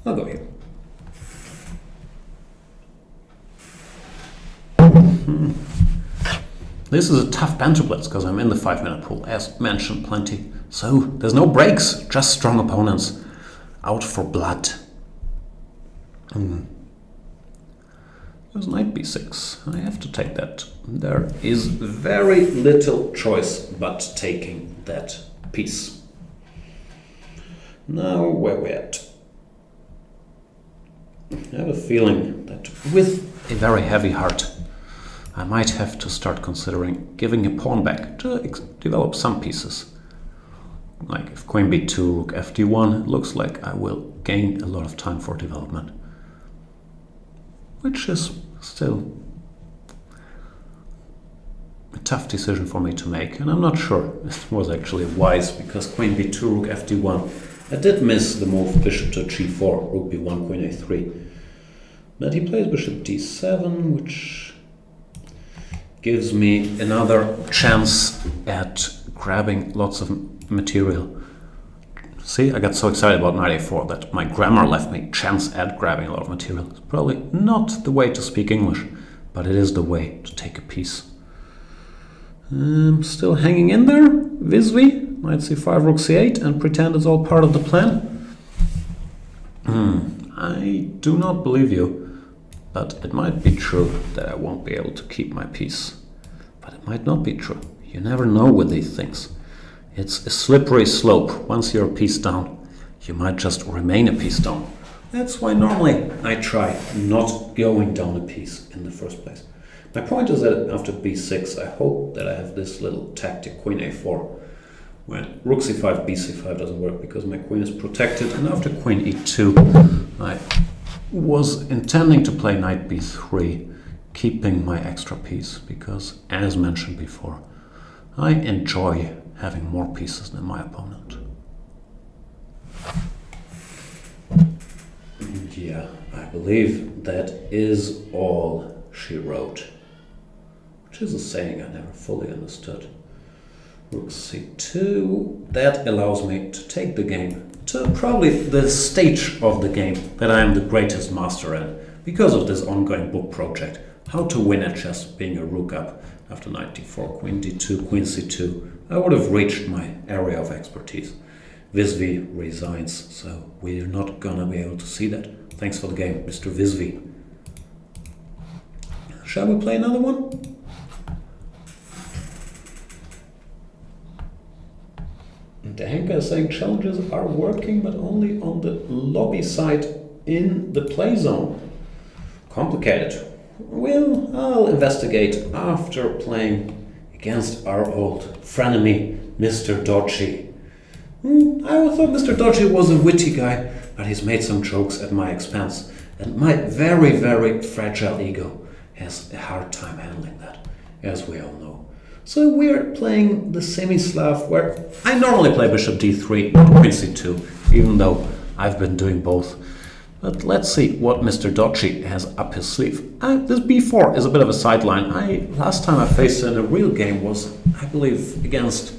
Speaker 1: I'll go here. This is a tough Banter Blitz because I'm in the 5-minute pool, as mentioned plenty. So there's no breaks, just strong opponents out for blood. There's knight b6. I have to take that. There is very little choice but taking that piece. Now where we're at. I have a feeling that with a very heavy heart, I might have to start considering giving a pawn back to develop some pieces. Like if queen b2, rook fd1, it looks like I will gain a lot of time for development. Which is still a tough decision for me to make, and I'm not sure it was actually wise, because queen b2, rook fd1, I did miss the move bishop to g4, rook b1, queen a3. But he plays bishop d7, which gives me another chance at grabbing lots of material. See, I got so excited about knight a4 that my grammar left me chance at grabbing a lot of material. It's probably not the way to speak English, but it is the way to take a piece. Still hanging in there, Visvi, knight c5, rook c8, and pretend it's all part of the plan. I do not believe you, but it might be true that I won't be able to keep my piece. But it might not be true. You never know with these things. It's a slippery slope. Once you're a piece down, you might just remain a piece down. That's why normally I try not going down a piece in the first place. My point is that after b6, I hope that I have this little tactic, queen a4, when rook c5, bc5 doesn't work because my queen is protected, and after queen e2, I was intending to play knight b3, keeping my extra piece, because, as mentioned before, I enjoy having more pieces than my opponent. Yeah, I believe that is all she wrote, which is a saying I never fully understood. Rook c2, that allows me to take the game to probably the stage of the game that I am the greatest master in, because of this ongoing book project, How to Win at Chess, being a rook up. After knight d4, queen d2, queen c2, I would have reached my area of expertise. Visvi resigns, so we're not gonna be able to see that. Thanks for the game, Mr. Visvi. Shall we play another one? The Henker is saying challenges are working, but only on the lobby side in the play zone. Complicated. Well, I'll investigate after playing against our old frenemy, Mr. Dodgy. I thought Mr. Dodgy was a witty guy, but he's made some jokes at my expense, and my very, very fragile ego has a hard time handling that, as we all know. So we're playing the semi-Slav, where I normally play bishop d3, queen c2, even though I've been doing both But let's see what Mr. Dodgy has up his sleeve. This b4 is a bit of a sideline. Last time I faced in a real game was, I believe, against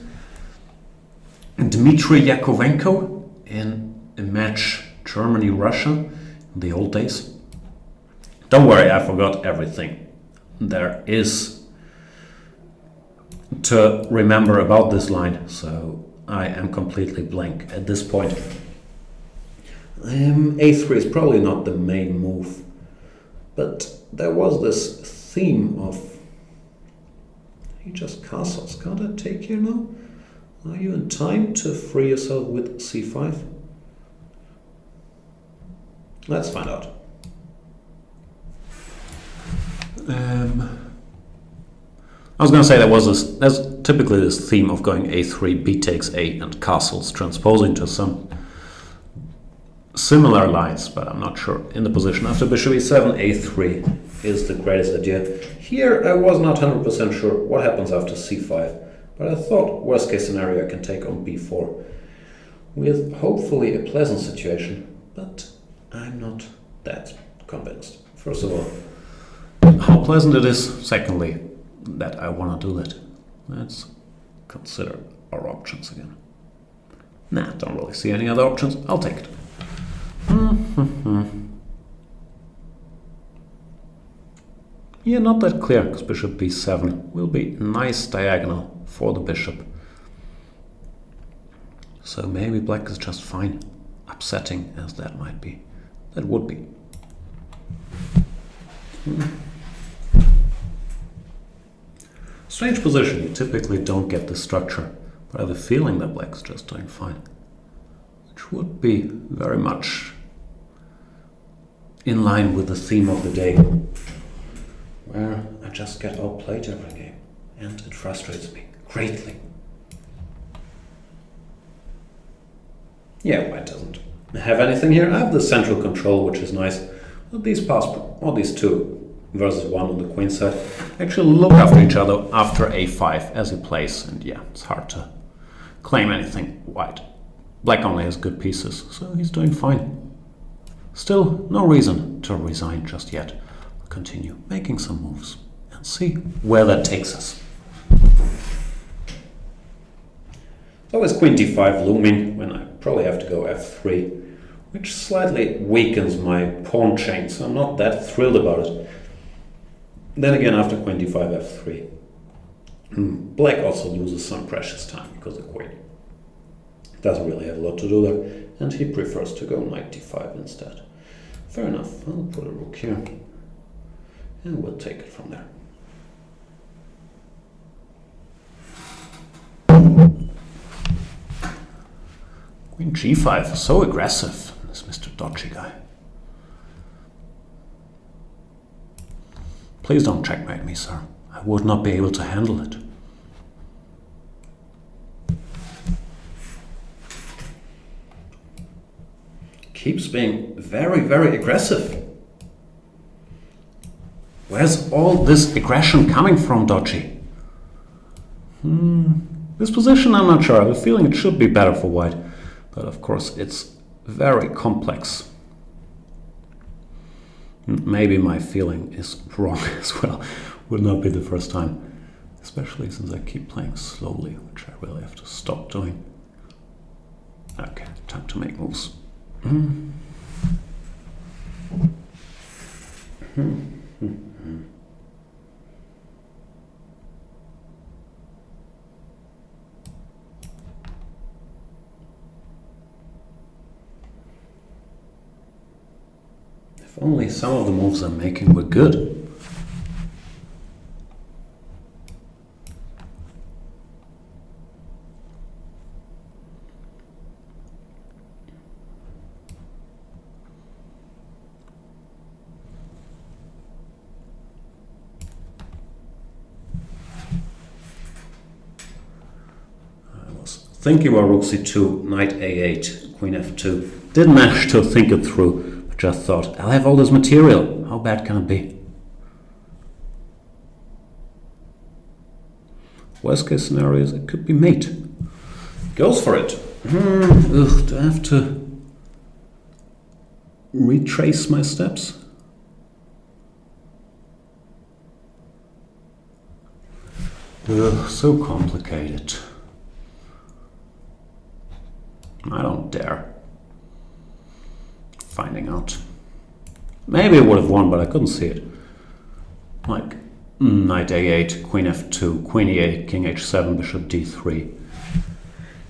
Speaker 1: Dmitry Yakovenko in a match Germany-Russia in the old days. Don't worry, I forgot everything there is to remember about this line, so I am completely blank at this point. A3 is probably not the main move, but there was this theme of he just castles. Can't I take here now? Are you in time to free yourself with c5? Let's find out. I was going to say there's typically this theme of going a3, b takes a, and castles transposing to some similar lines, but I'm not sure. In the position after bishop e7, a3 is the greatest idea. Here I was not 100% sure what happens after c5, but I thought worst case scenario I can take on b4 with hopefully a pleasant situation, but I'm not that convinced. First of all, how pleasant it is. Secondly, that I want to do that. Let's consider our options again. Nah, don't really see any other options. I'll take it. Yeah, not that clear, because bishop b7 will be a nice diagonal for the bishop. So maybe black is just fine, upsetting as that might be. That would be. Strange position, you typically don't get this structure, but I have a feeling that black's just doing fine. Which would be very much in line with the theme of the day, where I just get outplayed every game, and it frustrates me greatly. Yeah, white doesn't have anything here. I have the central control, which is nice. But these two versus one on the queen side actually look after each other after a5 as he plays, and yeah, it's hard to claim anything white. Black only has good pieces, so he's doing fine. Still, no reason to resign just yet. I'll continue making some moves and see where that takes us. So is queen d5 looming when I probably have to go f3, which slightly weakens my pawn chain, so I'm not that thrilled about it. Then again, after queen d5, f3, black also loses some precious time because the queen doesn't really have a lot to do there, and he prefers to go knight d5 instead. Fair enough, I'll put a rook here, and we'll take it from there. Queen g5, so aggressive, this Mr. Dodgy guy. Please don't checkmate me, sir. I would not be able to handle it. Keeps being very, very aggressive. Where's all this aggression coming from, Dodgy? This position, I'm not sure. I have a feeling it should be better for white. But of course, it's very complex. Maybe my feeling is wrong as well. Will not be the first time. Especially since I keep playing slowly, which I really have to stop doing. Okay, time to make moves. If only some of the moves I'm making were good. Thinking about rook c2, knight a8, queen f2. Didn't manage to think it through, but just thought, I'll have all this material. How bad can it be? Worst case scenario is it could be mate. Goes for it. Do I have to retrace my steps. Ugh, so complicated. I don't dare. Finding out. Maybe I would have won, but I couldn't see it. Like knight a8, queen f2, queen e8, king h7, bishop d3,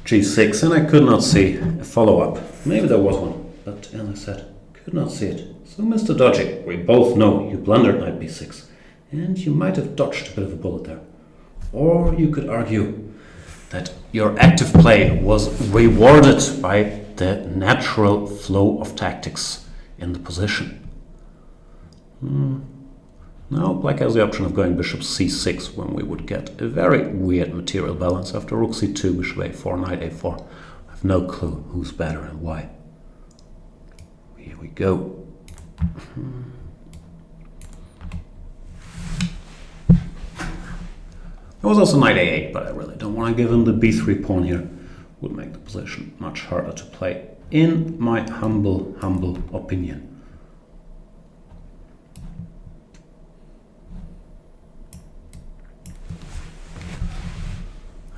Speaker 1: g6, and I could not see a follow-up. Maybe there was one, but as I said, could not see it. So Mr. Dodgy, we both know you blundered knight b6, and you might have dodged a bit of a bullet there. Or you could argue that your active play was rewarded by the natural flow of tactics in the position. Now Black has the option of going bishop c6 when we would get a very weird material balance after rook c2, bishop a4, knight a4. I have no clue who's better and why. Here we go. There was also knight a8, but I really don't want to give him the b3 pawn here. Would make the position much harder to play, in my humble opinion.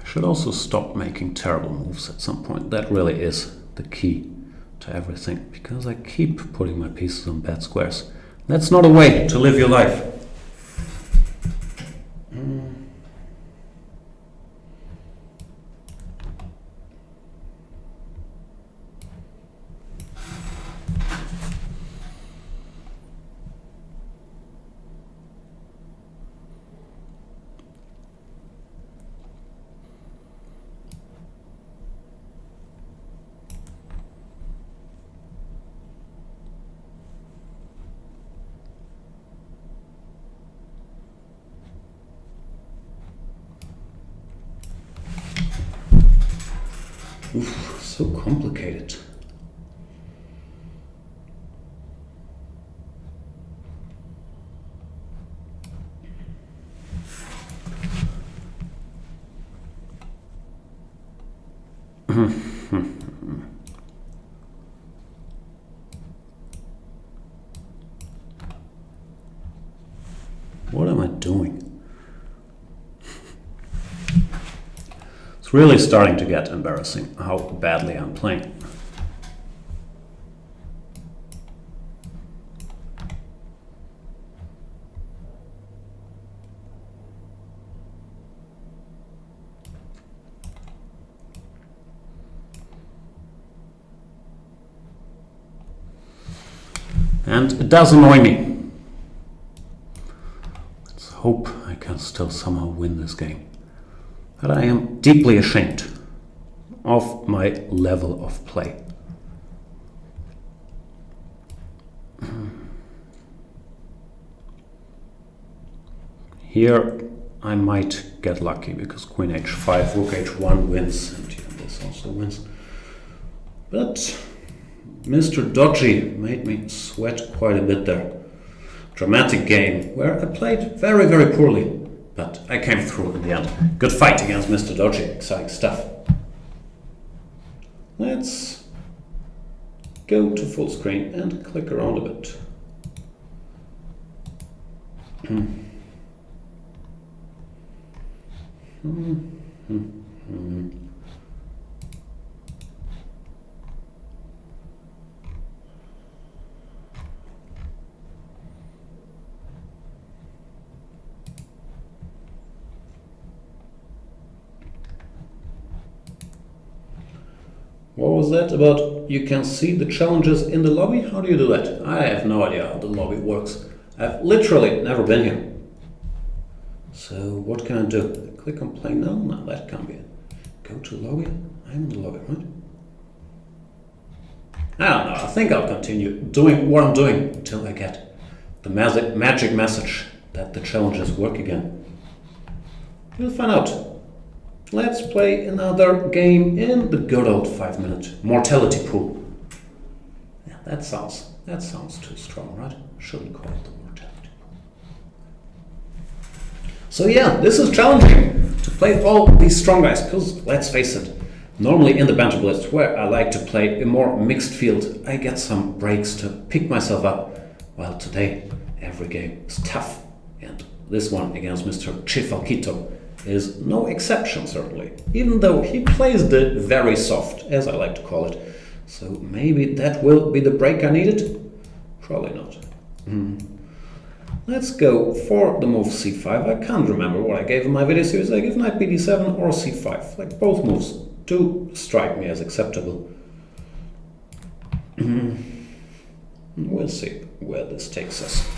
Speaker 1: I should also stop making terrible moves at some point. That really is the key to everything, because I keep putting my pieces on bad squares. That's not a way to live your life. Oof, so complicated. What am I doing? It's really starting to get embarrassing how badly I'm playing. And it does annoy me. Let's hope I can still somehow win this game. But I am deeply ashamed of my level of play. Here I might get lucky because queen h5, rook h1 wins, and this also wins. But Mr. Dodgy made me sweat quite a bit there. Dramatic game where I played very, very poorly, but I came through in the end. Good fight against Mr. Dodgy, exciting stuff. Let's go to full screen and click around a bit. What was that about you can see the challenges in the lobby? How do you do that? I have no idea how the lobby works. I've literally never been here. So what can I do? Click on play now? No, that can't be it. Go to lobby? I'm in the lobby, right? I don't know, I think I'll continue doing what I'm doing until I get the magic message that the challenges work again. We'll find out. Let's play another game in the good old 5-minute mortality pool. Yeah, that sounds too strong, right? Shouldn't call it the mortality pool. So yeah, this is challenging to play all these strong guys, because let's face it, Normally in the Banter Blitz, where I like to play a more mixed field, I get some breaks to pick myself up. While today, every game is tough, and this one against Mr. Chifalquito is no exception, certainly, even though he plays the very soft, as I like to call it. So maybe that will be the break I needed? Probably not. Let's go for the move c5. I can't remember what I gave in my video series. I gave knight bd7 or c5. Like, both moves do strike me as acceptable. We'll see where this takes us.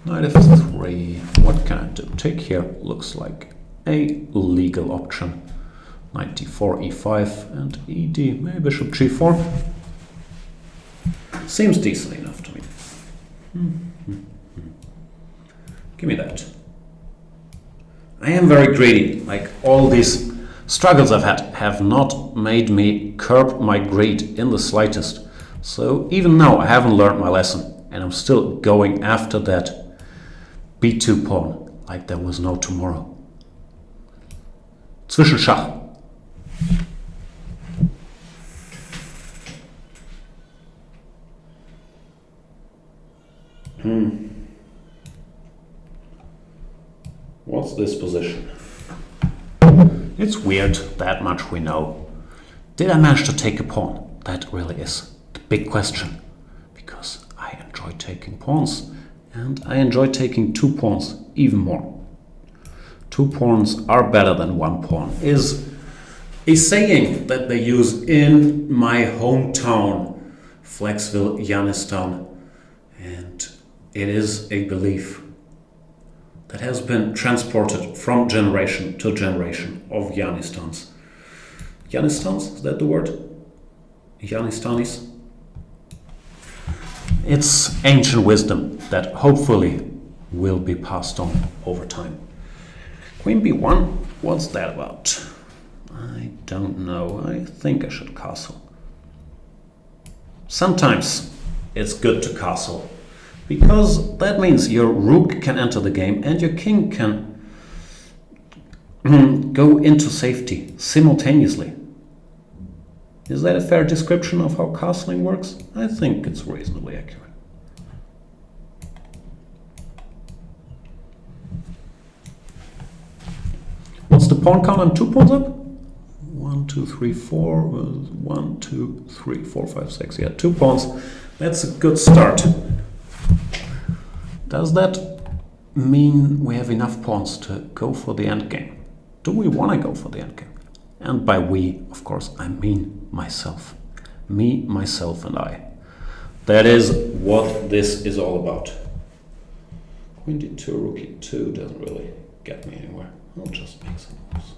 Speaker 1: Knight f3. What can I do? Take here looks like a legal option. Knight d4, e5, and ed. Maybe bishop g4. Seems decent enough to me. Give me that. I am very greedy. Like, all these struggles I've had have not made me curb my greed in the slightest. So even now I haven't learned my lesson, and I'm still going after that b2 pawn like there was no tomorrow. Zwischenschach. What's this position? It's weird, that much we know. Did I manage to take a pawn? That really is the big question. Because I enjoy taking pawns, and I enjoy taking 2 pawns even more. 2 pawns are better than 1 pawn is a saying that they use in my hometown, Flexville, Yanistan, and it is a belief that has been transported from generation to generation of Yanistans. Yanistans, is that the word? Yanistanis? It's ancient wisdom that hopefully will be passed on over time. Queen b1, what's that about? I don't know. I think I should castle. Sometimes it's good to castle, because that means your rook can enter the game and your king can go into safety simultaneously. Is that a fair description of how castling works? I think it's reasonably accurate. What's the pawn count? I'm 2 pawns up? 1, 2, 3, 4. 1, 2, 3, 4, 5, 6. Yeah, 2 pawns. That's a good start. Does that mean we have enough pawns to go for the endgame? Do we want to go for the endgame? And by we, of course, I mean myself. Me, myself, and I. That is what this is all about. Queen d2, rook e2 doesn't really get me anywhere. I'll just make some moves.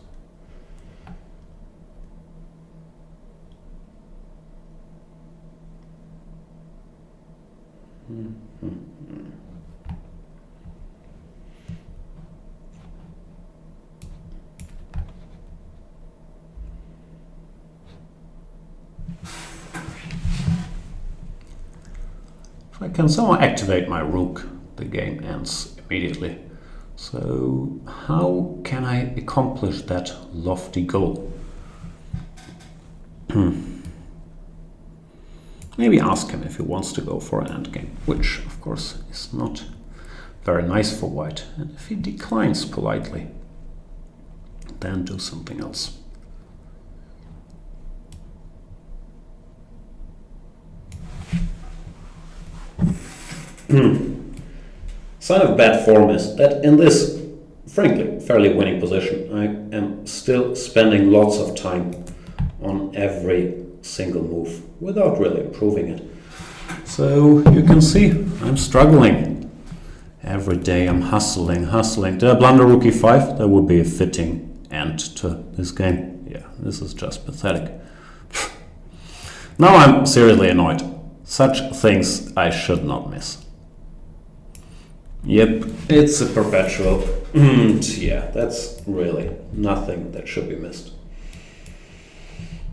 Speaker 1: If I can somehow activate my rook, the game ends immediately. So how can I accomplish that lofty goal? Maybe ask him if he wants to go for an endgame, which of course is not very nice for white. And if he declines politely, then do something else. Sign of bad form is that in this, frankly, fairly winning position, I am still spending lots of time on every single move without really improving it. So you can see I'm struggling. Every day I'm hustling. Did I blunder rook e5? That would be a fitting end to this game. Yeah, this is just pathetic. Now I'm seriously annoyed. Such things I should not miss. Yep, it's a perpetual. Yeah, that's really nothing that should be missed.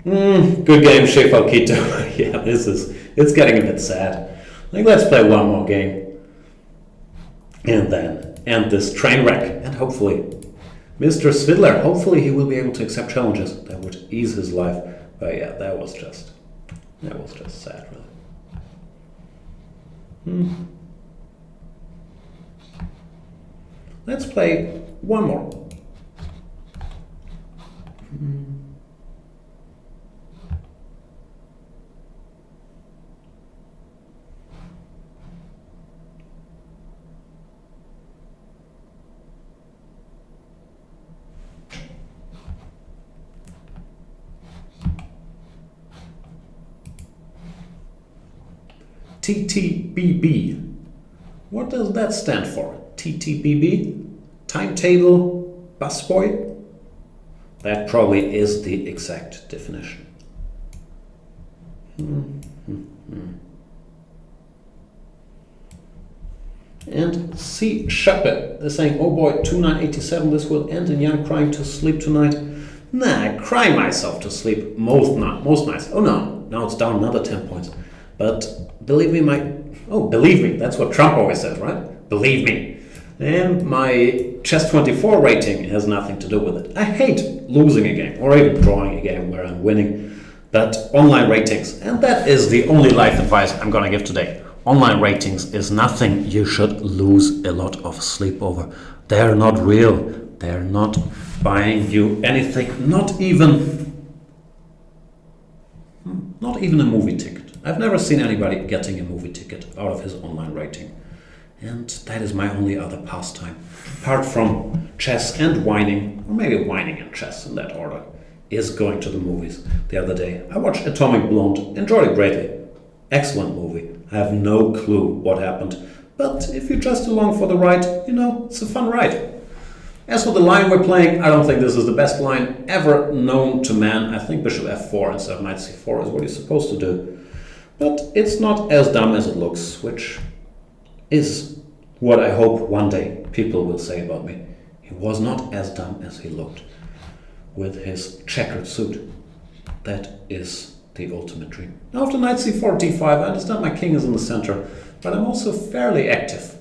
Speaker 1: Good game, Chifalquito. Yeah, it's getting a bit sad. Like, let's play one more game. And then end this train wreck. And hopefully, Mr. Svidler, hopefully he will be able to accept challenges. That would ease his life. But yeah, that was just sad, really. Let's play one more. TTBB. What does that stand for? TTBB? Timetable busboy? That probably is the exact definition. And C. Shepherd is saying, oh boy, 2987, this will end in Jan crying to sleep tonight. Nah, I cry myself to sleep most nights. Oh no, now it's down another 10 points. But believe me, believe me, that's what Trump always says, right? Believe me. And my chess 24 rating has nothing to do with it. I hate losing a game or even drawing a game where I'm winning. But online ratings, and that is the only life advice I'm gonna give today. Online ratings is nothing you should lose a lot of sleep over. They're not real. They're not buying you anything, not even a movie ticket. I've never seen anybody getting a movie ticket out of his online rating. And that is my only other pastime. Apart from chess and whining, or maybe whining and chess in that order, is going to the movies. The other day I watched Atomic Blonde, enjoyed it greatly. Excellent movie. I have no clue what happened. But if you're just along for the ride, it's a fun ride. As for the line we're playing, I don't think this is the best line ever known to man. I think bishop f4 instead of knight c4 is what you're supposed to do. But it's not as dumb as it looks, which is what I hope one day people will say about me. He was not as dumb as he looked with his checkered suit. That is the ultimate dream. Now after knight c4, d5, I understand my king is in the center, but I'm also fairly active.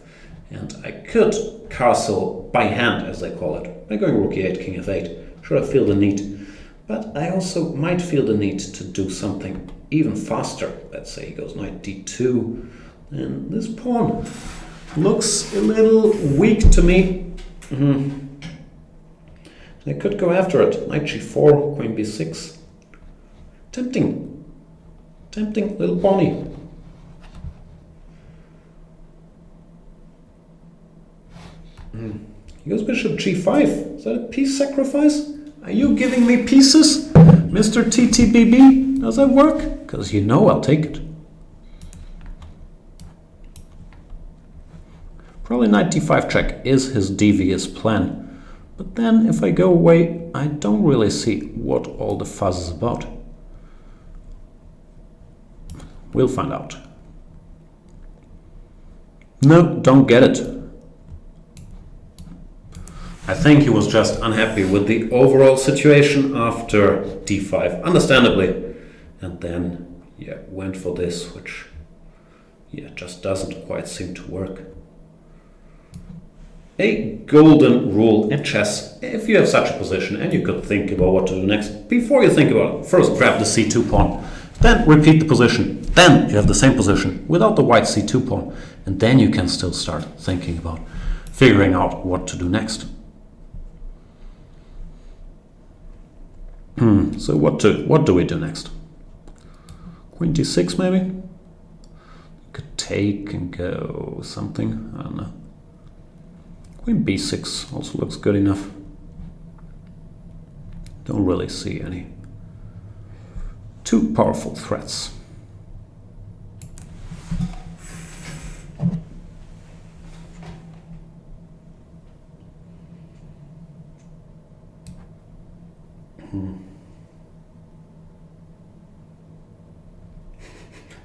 Speaker 1: And I could castle by hand, as they call it, by going rook e8, king f8. Sure, I feel the need. But I also might feel the need to do something even faster. Let's say he goes knight d2. And this pawn looks a little weak to me. I could go after it. Knight g4, queen b6. Tempting little pawny. He goes bishop g5. Is that a piece sacrifice? Are you giving me pieces, Mr. TTBB? Does that work? Because I'll take it. Probably knight d5 check is his devious plan. But then if I go away, I don't really see what all the fuss is about. We'll find out. No, don't get it. I think he was just unhappy with the overall situation after d5, understandably. And then, went for this, which, just doesn't quite seem to work. A golden rule in chess: if you have such a position and you could think about what to do next, before you think about it, first grab the c2 pawn, then repeat the position, then you have the same position without the white c2 pawn, and then you can still start thinking about figuring out what to do next. So what do we do next? Queen d6 maybe? Could take and go something, I don't know. Queen b6 also looks good enough. Don't really see any too powerful threats.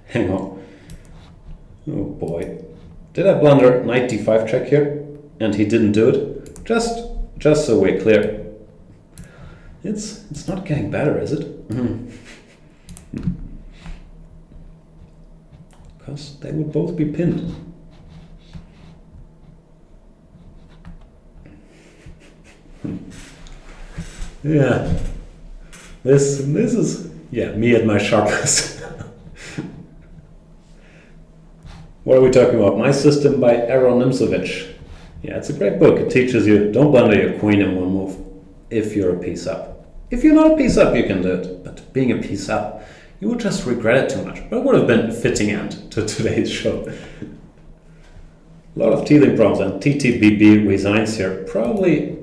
Speaker 1: Hang on. Oh boy. Did I blunder knight d5 check here? And he didn't do it? Just so we're clear. It's not getting better, is it? Because they would both be pinned. Yeah. This is me at my sharpest. What are we talking about? My System by Aaron Nimzovich. Yeah, it's a great book. It teaches you don't blunder your queen in one move if you're a piece up. If you're not a piece up, you can do it. But being a piece up, you would just regret it too much. But it would have been a fitting end to today's show. A lot of teething problems, and TTBB resigns here, probably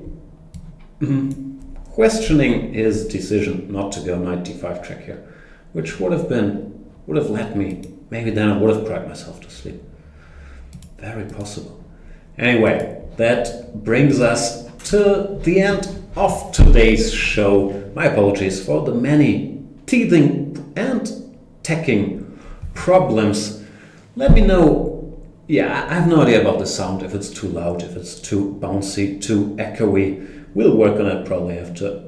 Speaker 1: questioning his decision not to go knight d5 check here, which would have led me, maybe then I would have cried myself to sleep. Very possible. Anyway, that brings us to the end of today's show. My apologies for the many teething and teching problems. Let me know. Yeah, I have no idea about the sound, if it's too loud, if it's too bouncy, too echoey. We'll work on it, probably have to...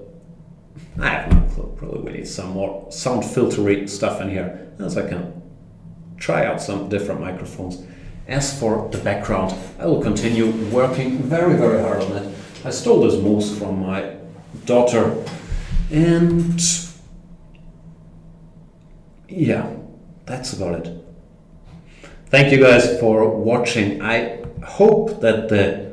Speaker 1: I have no clue, probably we need some more sound filtery stuff in here, as I can try out some different microphones. As for the background, I will continue working very, very hard on it. I stole this moose from my daughter, and yeah, that's about it. Thank you guys for watching. I hope that the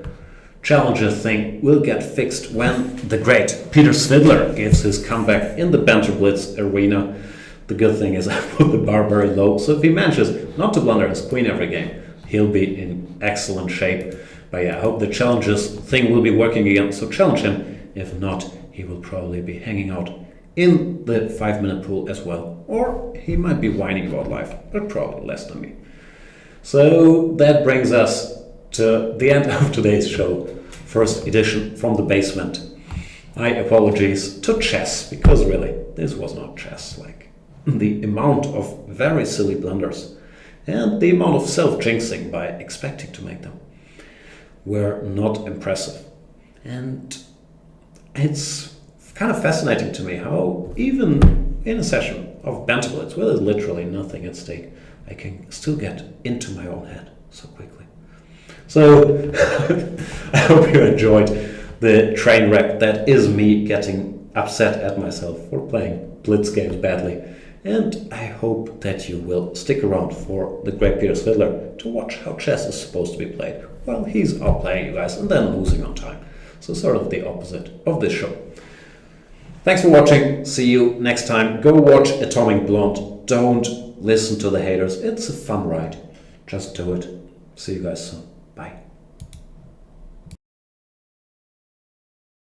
Speaker 1: Challenger thing will get fixed when the great Peter Svidler gives his comeback in the Banter Blitz arena. The good thing is I put the bar very low, so if he manages not to blunder his queen every game, he'll be in excellent shape. But yeah, I hope the Challengers thing will be working again, so challenge him. If not, he will probably be hanging out in the 5-minute pool as well. Or he might be whining about life, but probably less than me. So that brings us to the end of today's show. First edition from the basement. My apologies to chess, because really, this was not chess. Like, the amount of very silly blunders and the amount of self-jinxing by expecting to make them were not impressive. And it's kind of fascinating to me how even in a session of Banter Blitz, where there's literally nothing at stake, I can still get into my own head so quickly. So I hope you enjoyed the train wreck that is me getting upset at myself for playing Blitz games badly. And I hope that you will stick around for the great Peter Svidler to watch how chess is supposed to be played while he's outplaying you guys and then losing on time. So sort of the opposite of this show. Thanks for watching. See you next time. Go watch Atomic Blonde. Don't listen to the haters. It's a fun ride. Just do it. See you guys soon. Bye.